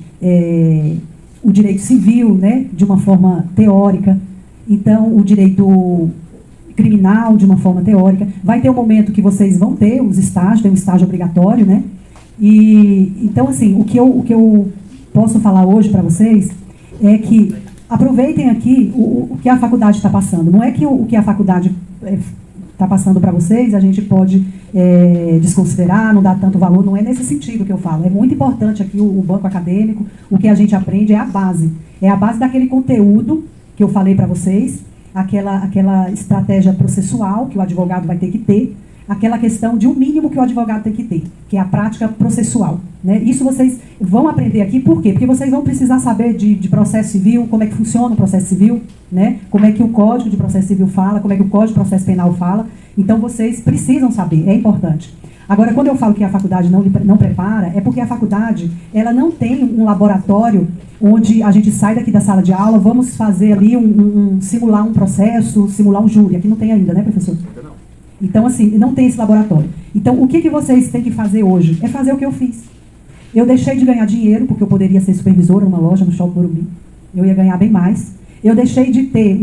o direito civil, né, de uma forma teórica, então o direito criminal de uma forma teórica. Vai ter um momento que vocês vão ter os estágios, tem um estágio obrigatório, né? E então, assim, o que eu posso falar hoje para vocês é que aproveitem aqui o que a faculdade está passando. Não é que o que a faculdade está passando para vocês, a gente pode desconsiderar, não dar tanto valor, não é nesse sentido que eu falo. É muito importante aqui o banco acadêmico, o que a gente aprende é a base daquele conteúdo que eu falei para vocês, aquela estratégia processual que o advogado vai ter que ter, aquela questão de um mínimo que o advogado tem que ter, que é a prática processual, né? Isso vocês vão aprender aqui, por quê? Porque vocês vão precisar saber de processo civil, como é que funciona o processo civil, né? Como é que o Código de Processo Civil fala, como é que o Código de Processo Penal fala. Então vocês precisam saber, é importante. Agora, quando eu falo que a faculdade não prepara, é porque a faculdade ela não tem um laboratório onde a gente sai daqui da sala de aula, vamos fazer ali simular um processo, simular um júri. Aqui não tem ainda, né, professor? Então, assim, não tem esse laboratório. Então, o que vocês têm que fazer hoje? É fazer o que eu fiz. Eu deixei de ganhar dinheiro, porque eu poderia ser supervisora numa loja no Shopping Morumbi. Eu ia ganhar bem mais. Eu deixei de ter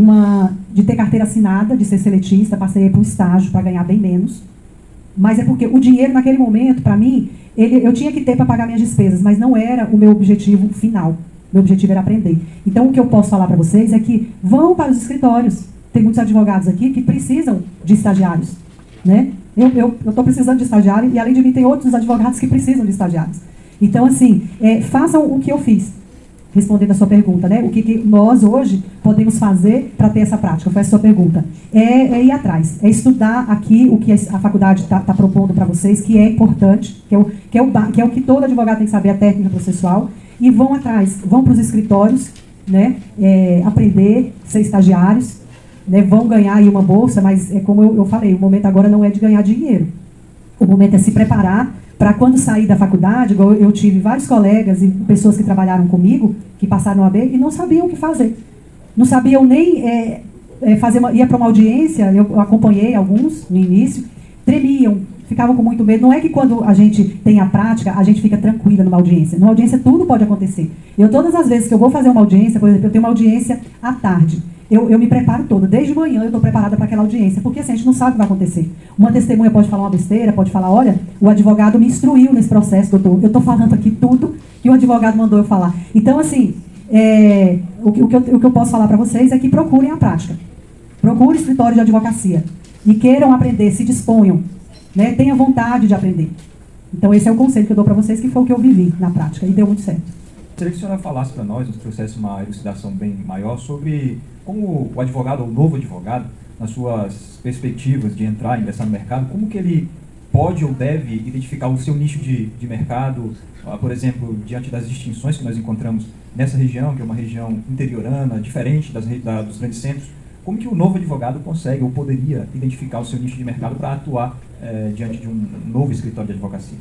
carteira assinada, de ser seletista, passei para um estágio para ganhar bem menos. Mas é porque o dinheiro, naquele momento, para mim, eu tinha que ter para pagar minhas despesas, mas não era o meu objetivo final. Meu objetivo era aprender. Então, o que eu posso falar para vocês é que vão para os escritórios. Tem muitos advogados aqui que precisam de estagiários, né? Eu estou precisando de estagiário e, além de mim, tem outros advogados que precisam de estagiários. Então, assim, façam o que eu fiz, respondendo a sua pergunta, né? O que nós, hoje, podemos fazer para ter essa prática? Foi a sua pergunta. É ir atrás, é estudar aqui o que a faculdade está propondo para vocês, que é importante, que é o que todo advogado tem que saber, a técnica processual, e vão atrás, vão para os escritórios, né? Aprender, ser estagiários, né, vão ganhar aí uma bolsa, mas é como eu falei, o momento agora não é de ganhar dinheiro. O momento é se preparar para quando sair da faculdade, igual eu tive vários colegas e pessoas que trabalharam comigo, que passaram no AB e não sabiam o que fazer. Não sabiam nem ia para uma audiência, eu acompanhei alguns no início, tremiam, ficavam com muito medo. Não é que quando a gente tem a prática, a gente fica tranquila numa audiência. Numa audiência tudo pode acontecer. Todas as vezes que eu vou fazer uma audiência, por exemplo, eu tenho uma audiência à tarde, eu me preparo toda, desde manhã eu estou preparada para aquela audiência, porque assim, a gente não sabe o que vai acontecer. Uma testemunha pode falar uma besteira, pode falar, olha, o advogado me instruiu nesse processo, doutor, eu estou falando aqui tudo que o advogado mandou eu falar. Então, assim, o que eu posso falar para vocês é que procurem a prática. Procurem escritório de advocacia e queiram aprender, se disponham, né? Tenha vontade de aprender. Então, esse é o conselho que eu dou para vocês, que foi o que eu vivi na prática e deu muito certo. Gostaria que a senhora falasse para nós, nos trouxesse uma elucidação bem maior sobre como o advogado, ou o novo advogado, nas suas perspectivas de entrar e ingressar no mercado, como que ele pode ou deve identificar o seu nicho de mercado, por exemplo, diante das distinções que nós encontramos nessa região, que é uma região interiorana, diferente dos grandes centros. Como que o novo advogado consegue ou poderia identificar o seu nicho de mercado para atuar diante de um novo escritório de advocacia?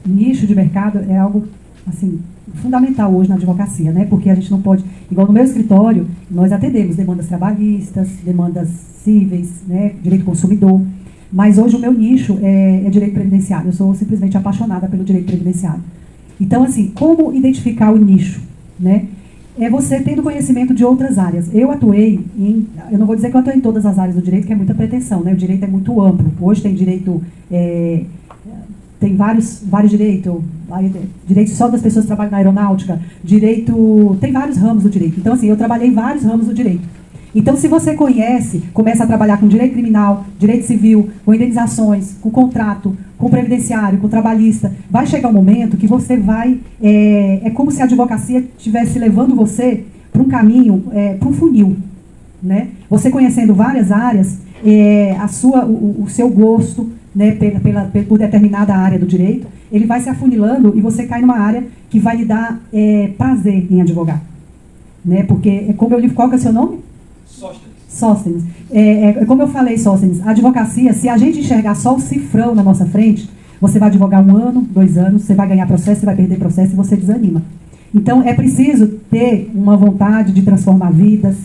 Nicho de mercado é algo, assim, fundamental hoje na advocacia, né? Porque a gente não pode, igual no meu escritório, nós atendemos demandas trabalhistas, demandas cíveis, né? Direito do consumidor, mas hoje o meu nicho é direito previdenciário. Eu sou simplesmente apaixonada pelo direito previdenciário. Então, assim, como identificar o nicho, né? É você tendo conhecimento de outras áreas. Eu não vou dizer que eu atuei em todas as áreas do direito, que é muita pretensão, né? O direito é muito amplo. Hoje tem direito, tem vários direitos, direito só das pessoas que trabalham na aeronáutica, tem vários ramos do direito. Então, assim, eu trabalhei em vários ramos do direito. Então, se você começa a trabalhar com direito criminal, direito civil, com indenizações, com contrato, com previdenciário, com trabalhista, vai chegar um momento que você vai... É como se a advocacia estivesse levando você para um caminho, para um funil, né? Você conhecendo várias áreas, o seu gosto, né, por determinada área do direito, ele vai se afunilando e você cai numa área que vai lhe dar prazer em advogar. Né? Porque, como eu li, qual que é o seu nome? Sóstenes. Como eu falei, Sóstenes, a advocacia, se a gente enxergar só o cifrão na nossa frente, você vai advogar 1 ano, 2 anos, você vai ganhar processo, você vai perder processo e você desanima. Então, é preciso ter uma vontade de transformar vidas,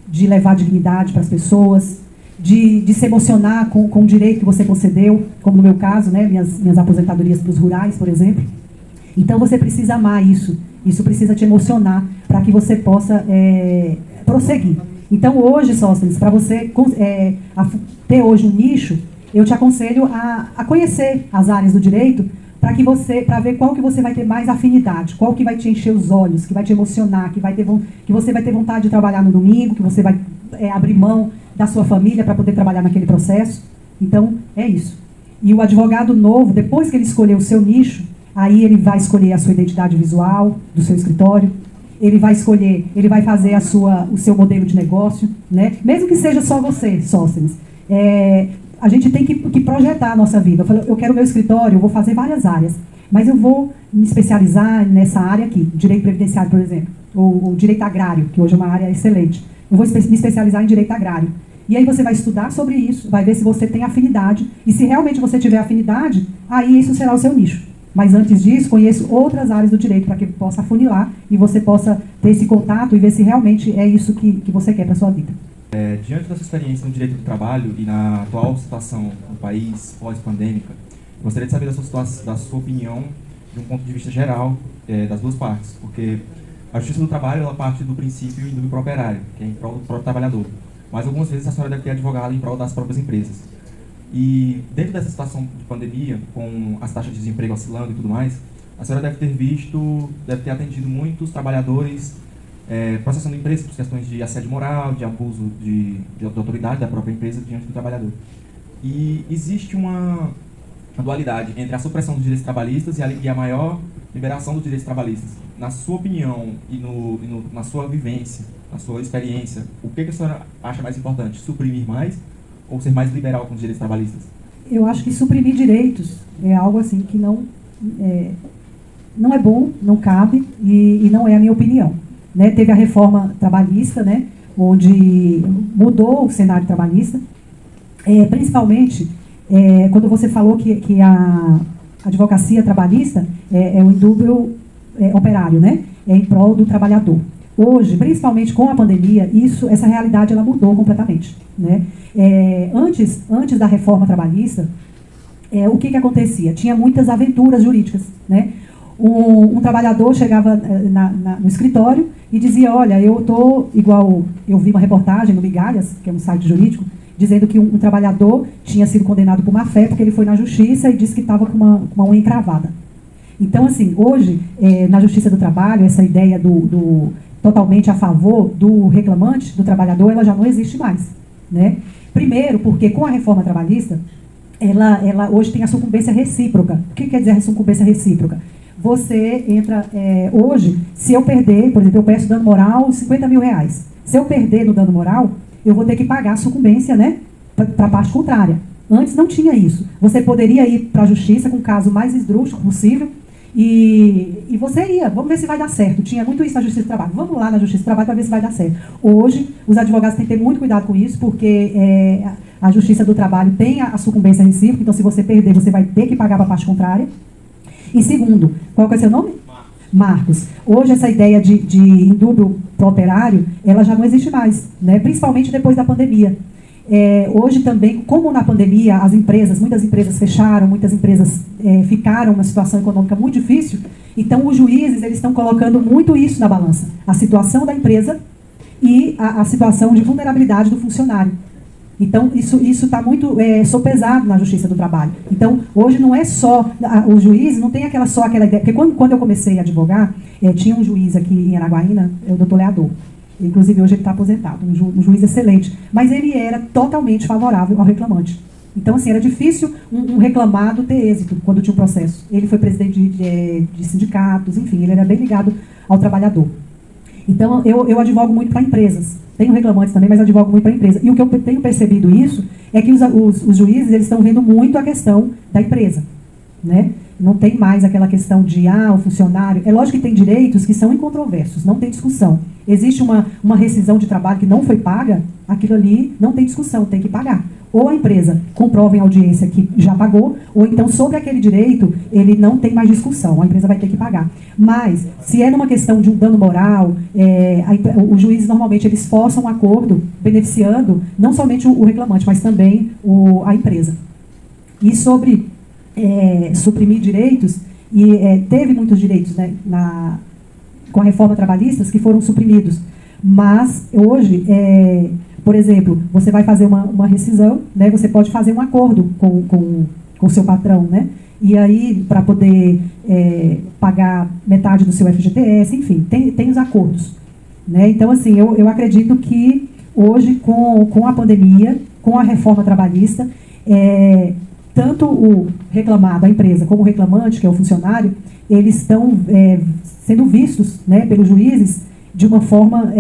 de levar dignidade para as pessoas, de se emocionar com o direito que você concedeu, como no meu caso, né, minhas aposentadorias para os rurais, por exemplo. Então, você precisa amar isso. Isso precisa te emocionar para que você possa prosseguir. Então, hoje, Sóstenes, para você ter hoje um nicho, eu te aconselho a conhecer as áreas do direito para ver qual que você vai ter mais afinidade, qual que vai te encher os olhos, que vai te emocionar, que você vai ter vontade de trabalhar no domingo, que você vai abrir mão da sua família para poder trabalhar naquele processo. Então, é isso. E o advogado novo, depois que ele escolher o seu nicho, aí ele vai escolher a sua identidade visual do seu escritório, ele vai fazer o seu modelo de negócio, né? Mesmo que seja só você, Sóstenes. A gente tem que projetar a nossa vida. Eu quero o meu escritório, eu vou fazer várias áreas, mas eu vou me especializar nessa área aqui, direito previdenciário, por exemplo, ou direito agrário, que hoje é uma área excelente. Eu vou me especializar em direito agrário. E aí você vai estudar sobre isso, vai ver se você tem afinidade, e se realmente você tiver afinidade, aí isso será o seu nicho. Mas antes disso, conheço outras áreas do direito para que possa afunilar e você possa ter esse contato e ver se realmente é isso que você quer para a sua vida. Diante da sua experiência no direito do trabalho e na atual situação no país pós-pandêmica, gostaria de saber da sua opinião de um ponto de vista geral das duas partes, porque a justiça do trabalho ela parte do princípio do próprio operário, que é em prol do próprio trabalhador, mas algumas vezes a senhora deve ter advogado em prol das próprias empresas. E dentro dessa situação de pandemia, com as taxas de desemprego oscilando e tudo mais, a senhora deve ter atendido muitos trabalhadores processando empresas por questões de assédio moral, de abuso de autoridade da própria empresa diante do trabalhador. E existe uma dualidade entre a supressão dos direitos trabalhistas e a maior liberação dos direitos trabalhistas. Na sua opinião e na sua vivência, na sua experiência, o que a senhora acha mais importante? Suprimir mais ou ser mais liberal com os direitos trabalhistas? Eu acho que suprimir direitos é algo assim que não é bom, não cabe e não é a minha opinião. Né? Teve a reforma trabalhista, né, onde mudou o cenário trabalhista, principalmente quando você falou que a advocacia trabalhista é um indúbio operário, né? É em prol do trabalhador. Hoje, principalmente com a pandemia, essa realidade ela mudou completamente, né? Antes da reforma trabalhista, o que acontecia? Tinha muitas aventuras jurídicas, né? Um trabalhador chegava no escritório e dizia, olha, eu estou igual, eu vi uma reportagem no Migalhas, que é um site jurídico, dizendo que um trabalhador tinha sido condenado por má fé porque ele foi na justiça e disse que estava com uma unha encravada. Então, assim, hoje, na Justiça do Trabalho, essa ideia do totalmente a favor do reclamante, do trabalhador, ela já não existe mais, né? Primeiro, porque com a reforma trabalhista, ela hoje tem a sucumbência recíproca. O que quer dizer a sucumbência recíproca? Você entra, hoje, se eu perder, por exemplo, eu peço dano moral R$50 mil. Se eu perder no dano moral, eu vou ter que pagar a sucumbência, né, para a parte contrária. Antes não tinha isso. Você poderia ir para a justiça com o caso mais esdrúxulo possível e você ia, vamos ver se vai dar certo. Tinha muito isso na Justiça do Trabalho. Vamos lá na Justiça do Trabalho para ver se vai dar certo. Hoje, os advogados têm que ter muito cuidado com isso, porque a Justiça do Trabalho tem a sucumbência recíproca, então se você perder, você vai ter que pagar para a parte contrária. E segundo, qual que é o seu nome? Marcos. Hoje essa ideia de indúbio pro operário, ela já não existe mais, né? Principalmente depois da pandemia. Hoje também, como na pandemia muitas empresas fecharam, muitas empresas ficaram numa situação econômica muito difícil, então os juízes eles estão colocando muito isso na balança. A situação da empresa e a situação de vulnerabilidade do funcionário. Então, isso está muito sopesado na Justiça do Trabalho. Então, hoje não é só... O juiz não tem só aquela ideia... Porque quando eu comecei a advogar, tinha um juiz aqui em Araguaína, o doutor Leador. Inclusive, hoje ele está aposentado, um juiz excelente. Mas ele era totalmente favorável ao reclamante. Então, assim, era difícil um reclamado ter êxito quando tinha um processo. Ele foi presidente de sindicatos, enfim, ele era bem ligado ao trabalhador. Então, eu advogo muito para empresas. Tenho reclamantes também, mas advogo muito para a empresa. E o que eu tenho percebido isso é que os juízes eles estão vendo muito a questão da empresa, né? Não tem mais aquela questão de, o funcionário... É lógico que tem direitos que são incontroversos, não tem discussão. Existe uma rescisão de trabalho que não foi paga, aquilo ali não tem discussão, tem que pagar. Ou a empresa comprova em audiência que já pagou, ou então sobre aquele direito ele não tem mais discussão, a empresa vai ter que pagar. Mas, se é numa questão de um dano moral, os juízes normalmente eles forçam um acordo beneficiando não somente o reclamante, mas também a empresa. E sobre suprimir direitos, teve muitos direitos, né, com a reforma trabalhista que foram suprimidos, mas hoje... Por exemplo, você vai fazer uma rescisão, né? Você pode fazer um acordo com o seu patrão, né? E aí, para poder pagar metade do seu FGTS, enfim, tem os acordos, né? Então, assim, eu acredito que hoje, com a pandemia, com a reforma trabalhista, tanto o reclamado, a empresa, como o reclamante, que é o funcionário, eles estão sendo vistos, né, pelos juízes de uma forma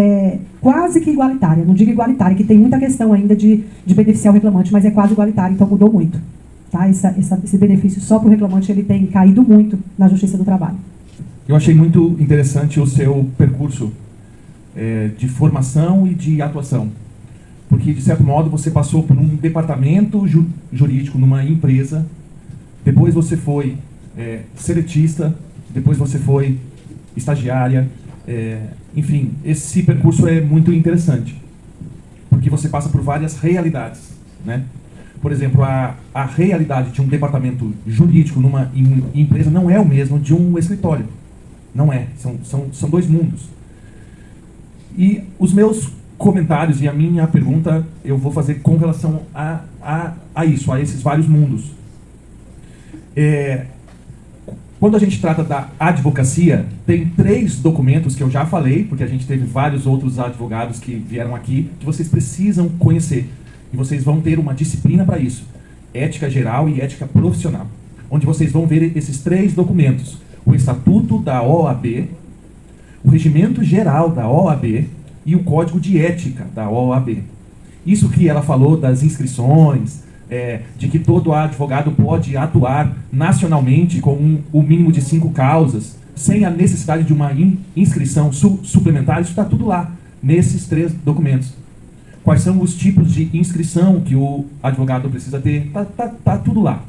quase que igualitária. Não digo igualitária, que tem muita questão ainda de beneficiar o reclamante, mas é quase igualitário, então mudou muito. Tá? Esse benefício só para o reclamante ele tem caído muito na Justiça do Trabalho. Eu achei muito interessante o seu percurso de formação e de atuação. Porque, de certo modo, você passou por um departamento jurídico numa empresa, depois você foi seletista, depois você foi estagiária, enfim, esse percurso é muito interessante, porque você passa por várias realidades, né? Por exemplo, a realidade de um departamento jurídico numa empresa não é o mesmo de um escritório. Não é. São dois mundos. E os meus comentários e a minha pergunta eu vou fazer com relação a isso, a esses vários mundos. Quando a gente trata da advocacia, tem 3 documentos que eu já falei, porque a gente teve vários outros advogados que vieram aqui, que vocês precisam conhecer. E vocês vão ter uma disciplina para isso. Ética geral e ética profissional. Onde vocês vão ver esses 3 documentos. O Estatuto da OAB, o Regimento Geral da OAB e o Código de Ética da OAB. Isso que ela falou das inscrições, de que todo advogado pode atuar nacionalmente com o mínimo de 5 causas, sem a necessidade de uma inscrição suplementar, isso está tudo lá. nesses 3 documentos. Quais são os tipos de inscrição que o advogado precisa ter? Tá tudo lá.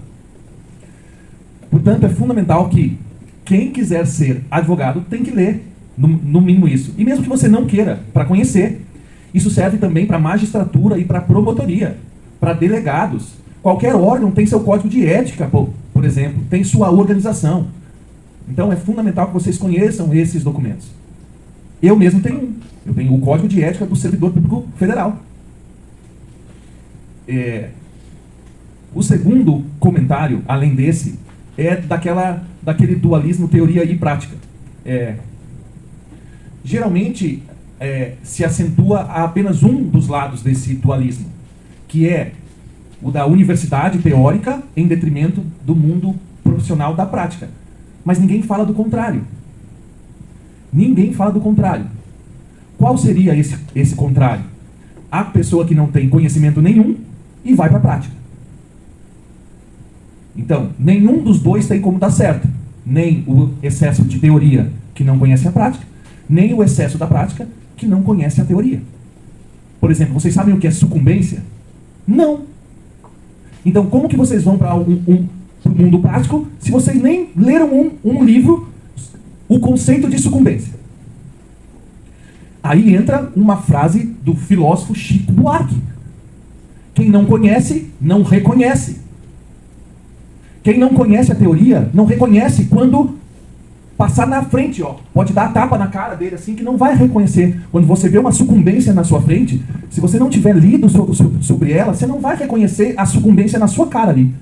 Portanto, é fundamental que quem quiser ser advogado tem que ler, no mínimo isso. E mesmo que você não queira, para conhecer, isso serve também para magistratura e para promotoria, para delegados. Qualquer órgão tem seu código de ética, por exemplo, tem sua organização. Então é fundamental que vocês conheçam esses documentos. Eu mesmo tenho um. Eu tenho o Código de Ética do Servidor Público Federal. O segundo comentário, além desse, é daquele dualismo teoria e prática. Geralmente se acentua apenas um dos lados desse dualismo, que é o da universidade teórica em detrimento do mundo profissional da prática. Mas ninguém fala do contrário. Ninguém fala do contrário. Qual seria esse contrário? A pessoa que não tem conhecimento nenhum e vai para a prática. Então, nenhum dos dois tem como dar certo. Nem o excesso de teoria que não conhece a prática, nem o excesso da prática que não conhece a teoria. Por exemplo, vocês sabem o que é sucumbência? Não. Então, como que vocês vão para o mundo prático se vocês nem leram um livro, o conceito de sucumbência? Aí entra uma frase do filósofo Chico Buarque. Quem não conhece, não reconhece. Quem não conhece a teoria, não reconhece quando passar na frente, pode dar a tapa na cara dele assim, que não vai reconhecer. Quando você vê uma sucumbência na sua frente, se você não tiver lido sobre ela, você não vai reconhecer a sucumbência na sua cara ali.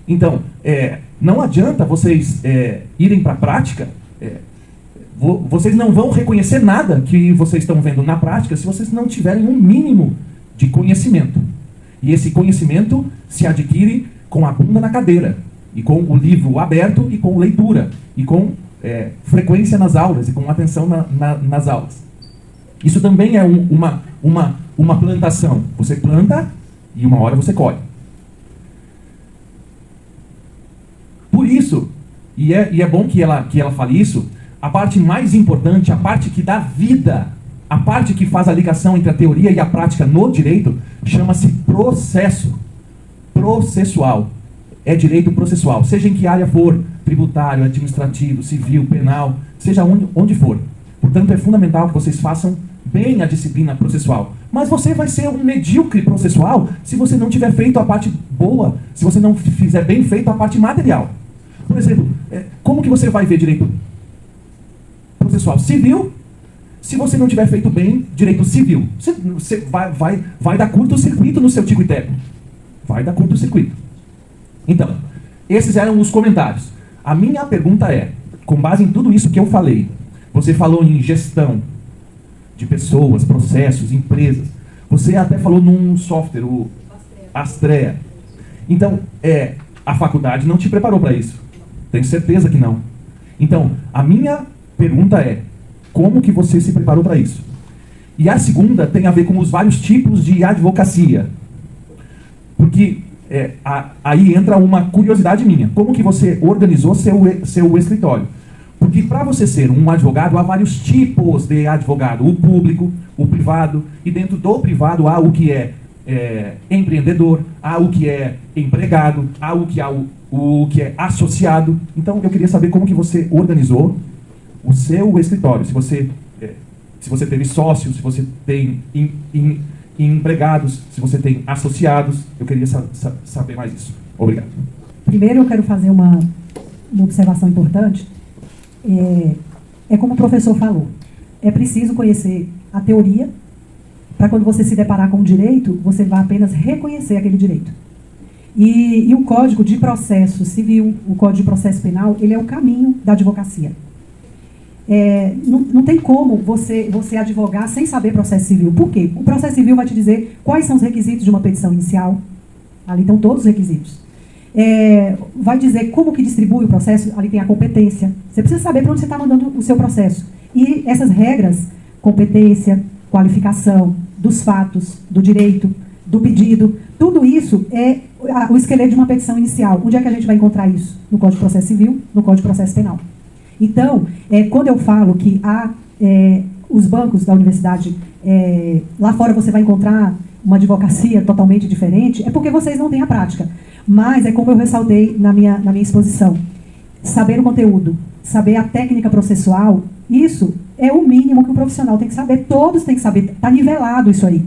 Então, não adianta vocês irem para a prática, vocês não vão reconhecer nada que vocês estão vendo na prática se vocês não tiverem um mínimo de conhecimento. E esse conhecimento se adquire com a bunda na cadeira, e com o livro aberto, e com leitura, e com frequência nas aulas, e com atenção nas aulas. Isso também é uma plantação. Você planta e uma hora você colhe. Por isso, e é bom que ela fale isso, a parte mais importante, a parte que dá vida, a parte que faz a ligação entre a teoria e a prática no direito, chama-se processo. Processual. É direito processual. Seja em que área for, tributário, administrativo, civil, penal, seja onde for. Portanto, é fundamental que vocês façam bem a disciplina processual. Mas você vai ser um medíocre processual se você não tiver feito a parte boa, se você não fizer bem feito a parte material. Por exemplo, como que você vai ver direito processual civil se você não tiver feito bem direito civil? Você vai dar curto-circuito no seu tico e teco. Vai dar curto-circuito. Então, esses eram os comentários. A minha pergunta é, com base em tudo isso que eu falei, você falou em gestão de pessoas, processos, empresas. Você até falou num software, o Astrea. Então, a faculdade não te preparou para isso. Tenho certeza que não. Então, a minha pergunta é, como que você se preparou para isso? E a segunda tem a ver com os vários tipos de advocacia. Porque aí entra uma curiosidade minha. Como que você organizou seu escritório? Porque para você ser um advogado, há vários tipos de advogado. O público, o privado, e dentro do privado há o que é empreendedor, há o que é empregado, há o que é associado. Então eu queria saber como que você organizou o seu escritório. Se você teve sócios, se você tem empregados, se você tem associados. Eu queria saber mais isso. Obrigado. Primeiro eu quero fazer uma observação importante. Como o professor falou, é preciso conhecer a teoria para quando você se deparar com o direito, você vai apenas reconhecer aquele direito. E o Código de Processo Civil, o Código de Processo Penal, ele é o caminho da advocacia. Não tem como você advogar sem saber processo civil. Por quê? O processo civil vai te dizer quais são os requisitos de uma petição inicial. Ali estão todos os requisitos. Vai dizer como que distribui o processo. Ali tem a competência. Você precisa saber para onde você está mandando o seu processo. E essas regras, competência, qualificação, dos fatos, do direito, do pedido, tudo isso é o esqueleto de uma petição inicial. Onde é que a gente vai encontrar isso? No Código de Processo Civil, no Código de Processo Penal. Então, quando eu falo que há os bancos da universidade, lá fora você vai encontrar uma advocacia totalmente diferente, é porque vocês não têm a prática. Mas é como eu ressaltei na minha exposição. Saber o conteúdo, saber a técnica processual, isso é o mínimo que o profissional tem que saber. Todos têm que saber. Está nivelado isso aí.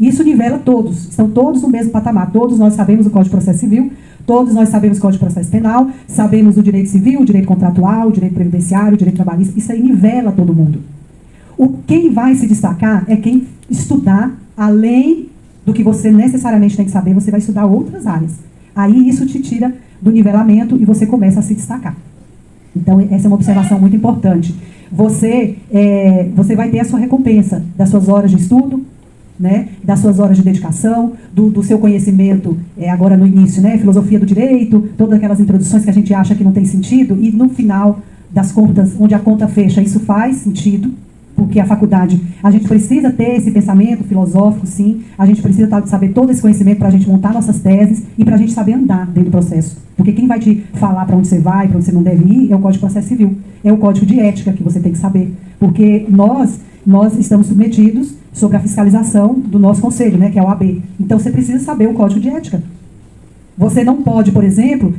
Isso nivela todos. Estão todos no mesmo patamar. Todos nós sabemos o Código de Processo Civil, todos nós sabemos o Código de Processo Penal, sabemos o direito civil, o direito contratual, o direito previdenciário, o direito trabalhista. Isso aí nivela todo mundo. Quem vai se destacar é quem estudar, além do que você necessariamente tem que saber, você vai estudar outras áreas. Aí isso te tira do nivelamento e você começa a se destacar. Então, essa é uma observação muito importante. Você vai ter a sua recompensa das suas horas de estudo, né, das suas horas de dedicação, do seu conhecimento, agora no início, né, filosofia do direito, todas aquelas introduções que a gente acha que não tem sentido, e no final das contas, onde a conta fecha, isso faz sentido, porque a faculdade, a gente precisa ter esse pensamento filosófico, sim, a gente precisa saber todo esse conhecimento para a gente montar nossas teses e para a gente saber andar dentro do processo. Porque quem vai te falar para onde você vai, para onde você não deve ir, é o Código de Processo Civil, é o Código de Ética que você tem que saber. Porque nós estamos submetidos sobre a fiscalização do nosso conselho, né, que é a OAB. Então você precisa saber o Código de Ética. Você não pode, por exemplo,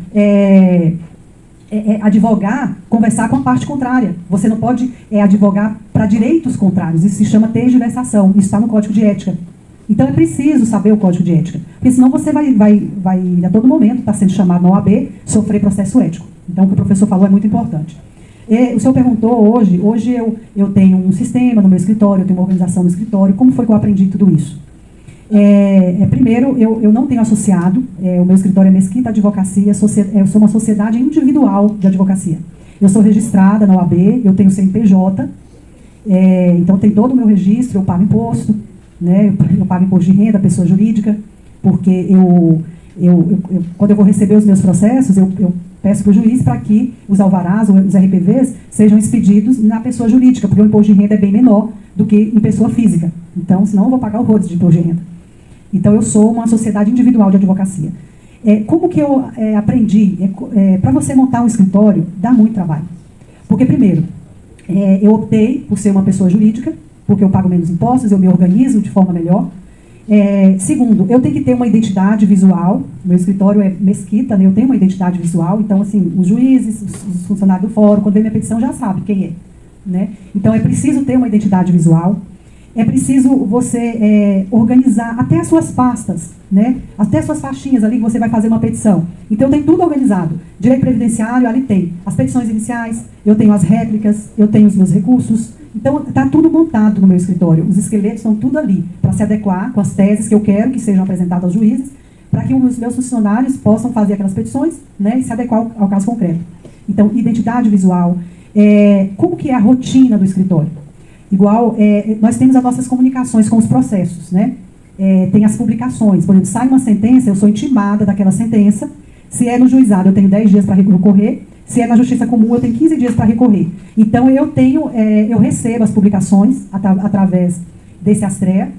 advogar, conversar com a parte contrária. Você não pode advogar para direitos contrários. Isso se chama tergiversação. Isso está no Código de Ética. Então é preciso saber o Código de Ética. Porque senão você vai a todo momento, está sendo chamado na OAB, sofrer processo ético. Então o que o professor falou é muito importante. O senhor perguntou hoje eu tenho um sistema no meu escritório, eu tenho uma organização no escritório. Como foi que eu aprendi tudo isso? Primeiro, eu não tenho associado, o meu escritório é Mesquita Advocacia, eu sou uma sociedade individual de advocacia. Eu sou registrada na OAB, eu tenho CNPJ, então tem todo o meu registro, eu pago imposto, né, eu pago imposto de renda, pessoa jurídica, porque quando eu vou receber os meus processos, eu peço para o juiz para que os alvarás, os RPVs, sejam expedidos na pessoa jurídica, porque o imposto de renda é bem menor do que em pessoa física. Então, senão eu vou pagar horrores de imposto de renda. Então, eu sou uma sociedade individual de advocacia. Como que eu aprendi? Para você montar um escritório, dá muito trabalho. Porque, primeiro, eu optei por ser uma pessoa jurídica, porque eu pago menos impostos, eu me organizo de forma melhor. Segundo, eu tenho que ter uma identidade visual. Meu escritório é Mesquita, né? Eu tenho uma identidade visual. Então, assim, os juízes, os funcionários do fórum, quando vê minha petição, já sabe quem é, né? Então, é preciso ter uma identidade visual. É preciso você organizar até as suas pastas, né? Até as suas pastinhas ali que você vai fazer uma petição. Então, tem tudo organizado. Direito previdenciário, ali tem as petições iniciais, eu tenho as réplicas, eu tenho os meus recursos. Então, está tudo montado no meu escritório. Os esqueletos estão tudo ali, para se adequar com as teses que eu quero que sejam apresentadas aos juízes, para que os meus funcionários possam fazer aquelas petições, né, e se adequar ao caso concreto. Então, identidade visual. Como que é a rotina do escritório? Igual, nós temos as nossas comunicações com os processos, né? Tem as publicações. Por exemplo, sai uma sentença, eu sou intimada daquela sentença. Se é no juizado, eu tenho 10 dias para recorrer. Se é na justiça comum, eu tenho 15 dias para recorrer. Então, eu recebo as publicações através desse Astrea.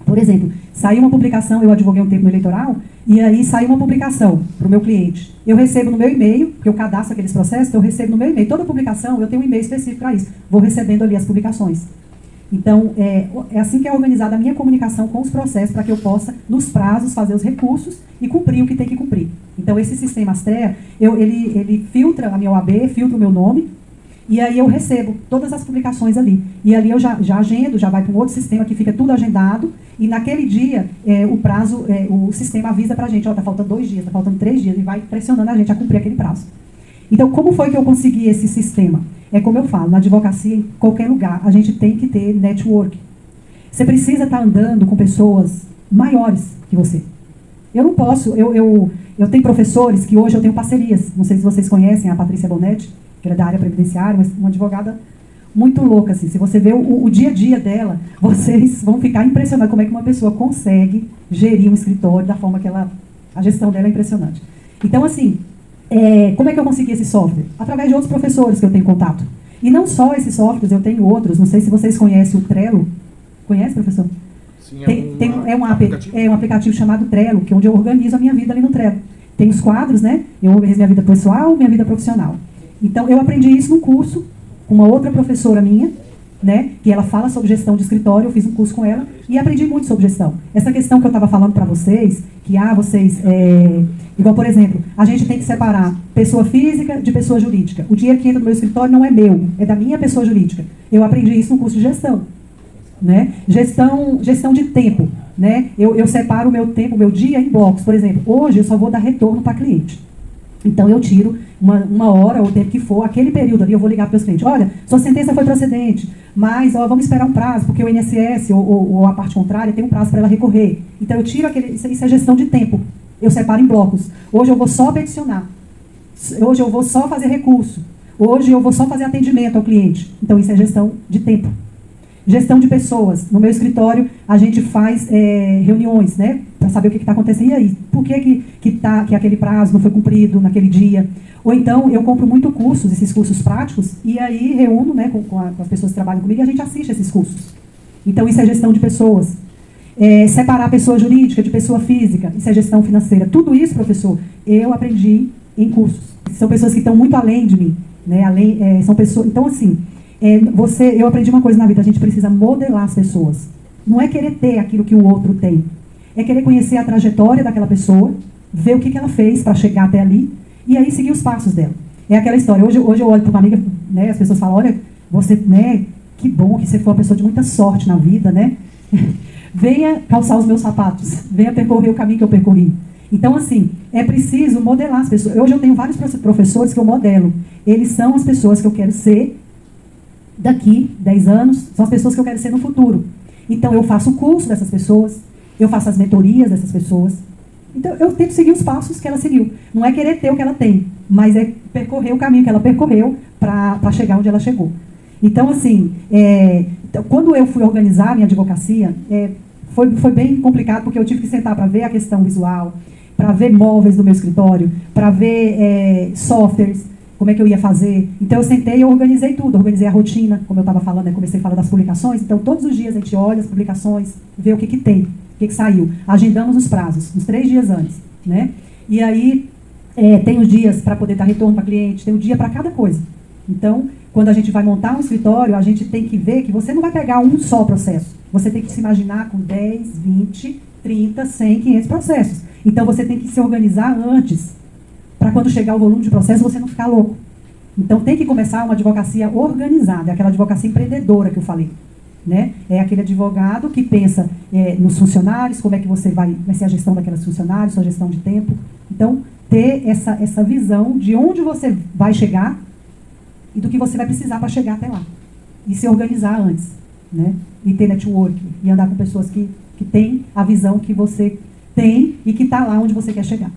Por exemplo, saiu uma publicação, eu advoguei um tempo no eleitoral, e aí saiu uma publicação para o meu cliente. Eu recebo no meu e-mail, porque eu cadastro aqueles processos, então eu recebo no meu e-mail. Toda publicação, eu tenho um e-mail específico para isso. Vou recebendo ali as publicações. Então, é assim que é organizada a minha comunicação com os processos, para que eu possa, nos prazos, fazer os recursos e cumprir o que tem que cumprir. Então, esse sistema Astrea, ele filtra a minha OAB, filtra o meu nome, e aí eu recebo todas as publicações ali. E ali eu já agendo, já vai para um outro sistema que fica tudo agendado, e naquele dia, o prazo, o sistema avisa para a gente, está faltando 2 dias, está faltando 3 dias, e vai pressionando a gente a cumprir aquele prazo. Então, como foi que eu consegui esse sistema? É como eu falo, na advocacia, em qualquer lugar, a gente tem que ter network. Você precisa estar andando com pessoas maiores que você. Eu não posso, eu tenho professores que hoje eu tenho parcerias. Não sei se vocês conhecem a Patrícia Bonetti, que ela é da área previdenciária, mas uma advogada muito louca, assim. Se você vê o dia a dia dela, vocês vão ficar impressionados como é que uma pessoa consegue gerir um escritório da forma que a gestão dela é impressionante. Então, assim, como é que eu consegui esse software? Através de outros professores que eu tenho contato. E não só esses softwares, eu tenho outros. Não sei se vocês conhecem o Trello. Conhece, professor? Sim, um aplicativo chamado Trello, que é onde eu organizo a minha vida ali no Trello. Tem os quadros, né? Eu organizo minha vida pessoal, minha vida profissional. Então, eu aprendi isso num curso com uma outra professora minha, né? Que ela fala sobre gestão de escritório, eu fiz um curso com ela e aprendi muito sobre gestão. Essa questão que eu estava falando para vocês, que igual, por exemplo, a gente tem que separar pessoa física de pessoa jurídica. O dinheiro que entra no meu escritório não é meu, é da minha pessoa jurídica. Eu aprendi isso no curso de gestão, né? Gestão de tempo, né? Eu separo o meu tempo, o meu dia em blocos. Por exemplo, hoje eu só vou dar retorno para cliente. Então eu tiro uma hora ou o tempo que for, aquele período ali eu vou ligar para os clientes. Olha, sua sentença foi procedente, mas vamos esperar um prazo, porque o INSS ou a parte contrária tem um prazo para ela recorrer. Então eu tiro isso é gestão de tempo. Eu separo em blocos. Hoje eu vou só peticionar. Hoje eu vou só fazer recurso. Hoje eu vou só fazer atendimento ao cliente. Então isso é gestão de tempo. Gestão de pessoas. No meu escritório, a gente faz reuniões, né? Para saber o que está acontecendo. E aí, por que aquele prazo não foi cumprido naquele dia? Ou então, eu compro muito cursos, esses cursos práticos, e aí reúno, né, com as pessoas que trabalham comigo e a gente assiste esses cursos. Então, isso é gestão de pessoas. Separar a pessoa jurídica de pessoa física, isso é gestão financeira. Tudo isso, professor, eu aprendi em cursos. São pessoas que estão muito além de mim, né? São pessoas... Então, assim... eu aprendi uma coisa na vida, a gente precisa modelar as pessoas. Não é querer ter aquilo que o outro tem. É querer conhecer a trajetória daquela pessoa, ver o que ela fez para chegar até ali, e aí seguir os passos dela. É aquela história. Hoje eu olho para uma amiga, né, as pessoas falam, olha, você, né, que bom que você foi uma pessoa de muita sorte na vida, né? Venha calçar os meus sapatos, venha percorrer o caminho que eu percorri. Então, assim, é preciso modelar as pessoas. Hoje eu tenho vários professores que eu modelo. Eles são as pessoas que eu quero ser daqui 10 anos, são as pessoas que eu quero ser no futuro. Então, eu faço o curso dessas pessoas, eu faço as mentorias dessas pessoas. Então, eu tento seguir os passos que ela seguiu. Não é querer ter o que ela tem, mas é percorrer o caminho que ela percorreu para chegar onde ela chegou. Então, assim, quando eu fui organizar a minha advocacia, foi bem complicado, porque eu tive que sentar para ver a questão visual, para ver móveis do meu escritório, para ver softwares, como é que eu ia fazer. Então, eu sentei e organizei tudo. Organizei a rotina, como eu estava falando, né? Comecei a falar das publicações. Então, todos os dias a gente olha as publicações, vê o que tem, o que saiu. Agendamos os prazos, uns 3 dias antes, né? E aí, tem os dias para poder dar retorno para cliente, tem um dia para cada coisa. Então, quando a gente vai montar um escritório, a gente tem que ver que você não vai pegar um só processo. Você tem que se imaginar com 10, 20, 30, 100, 500 processos. Então, você tem que se organizar antes, para quando chegar o volume de processo, você não ficar louco. Então, tem que começar uma advocacia organizada, aquela advocacia empreendedora que eu falei, né? É aquele advogado que pensa nos funcionários, como é que vai ser a gestão daqueles funcionários, sua gestão de tempo. Então, ter essa visão de onde você vai chegar e do que você vai precisar para chegar até lá. E se organizar antes, né? E ter network, e andar com pessoas que têm a visão que você tem e que está lá onde você quer chegar.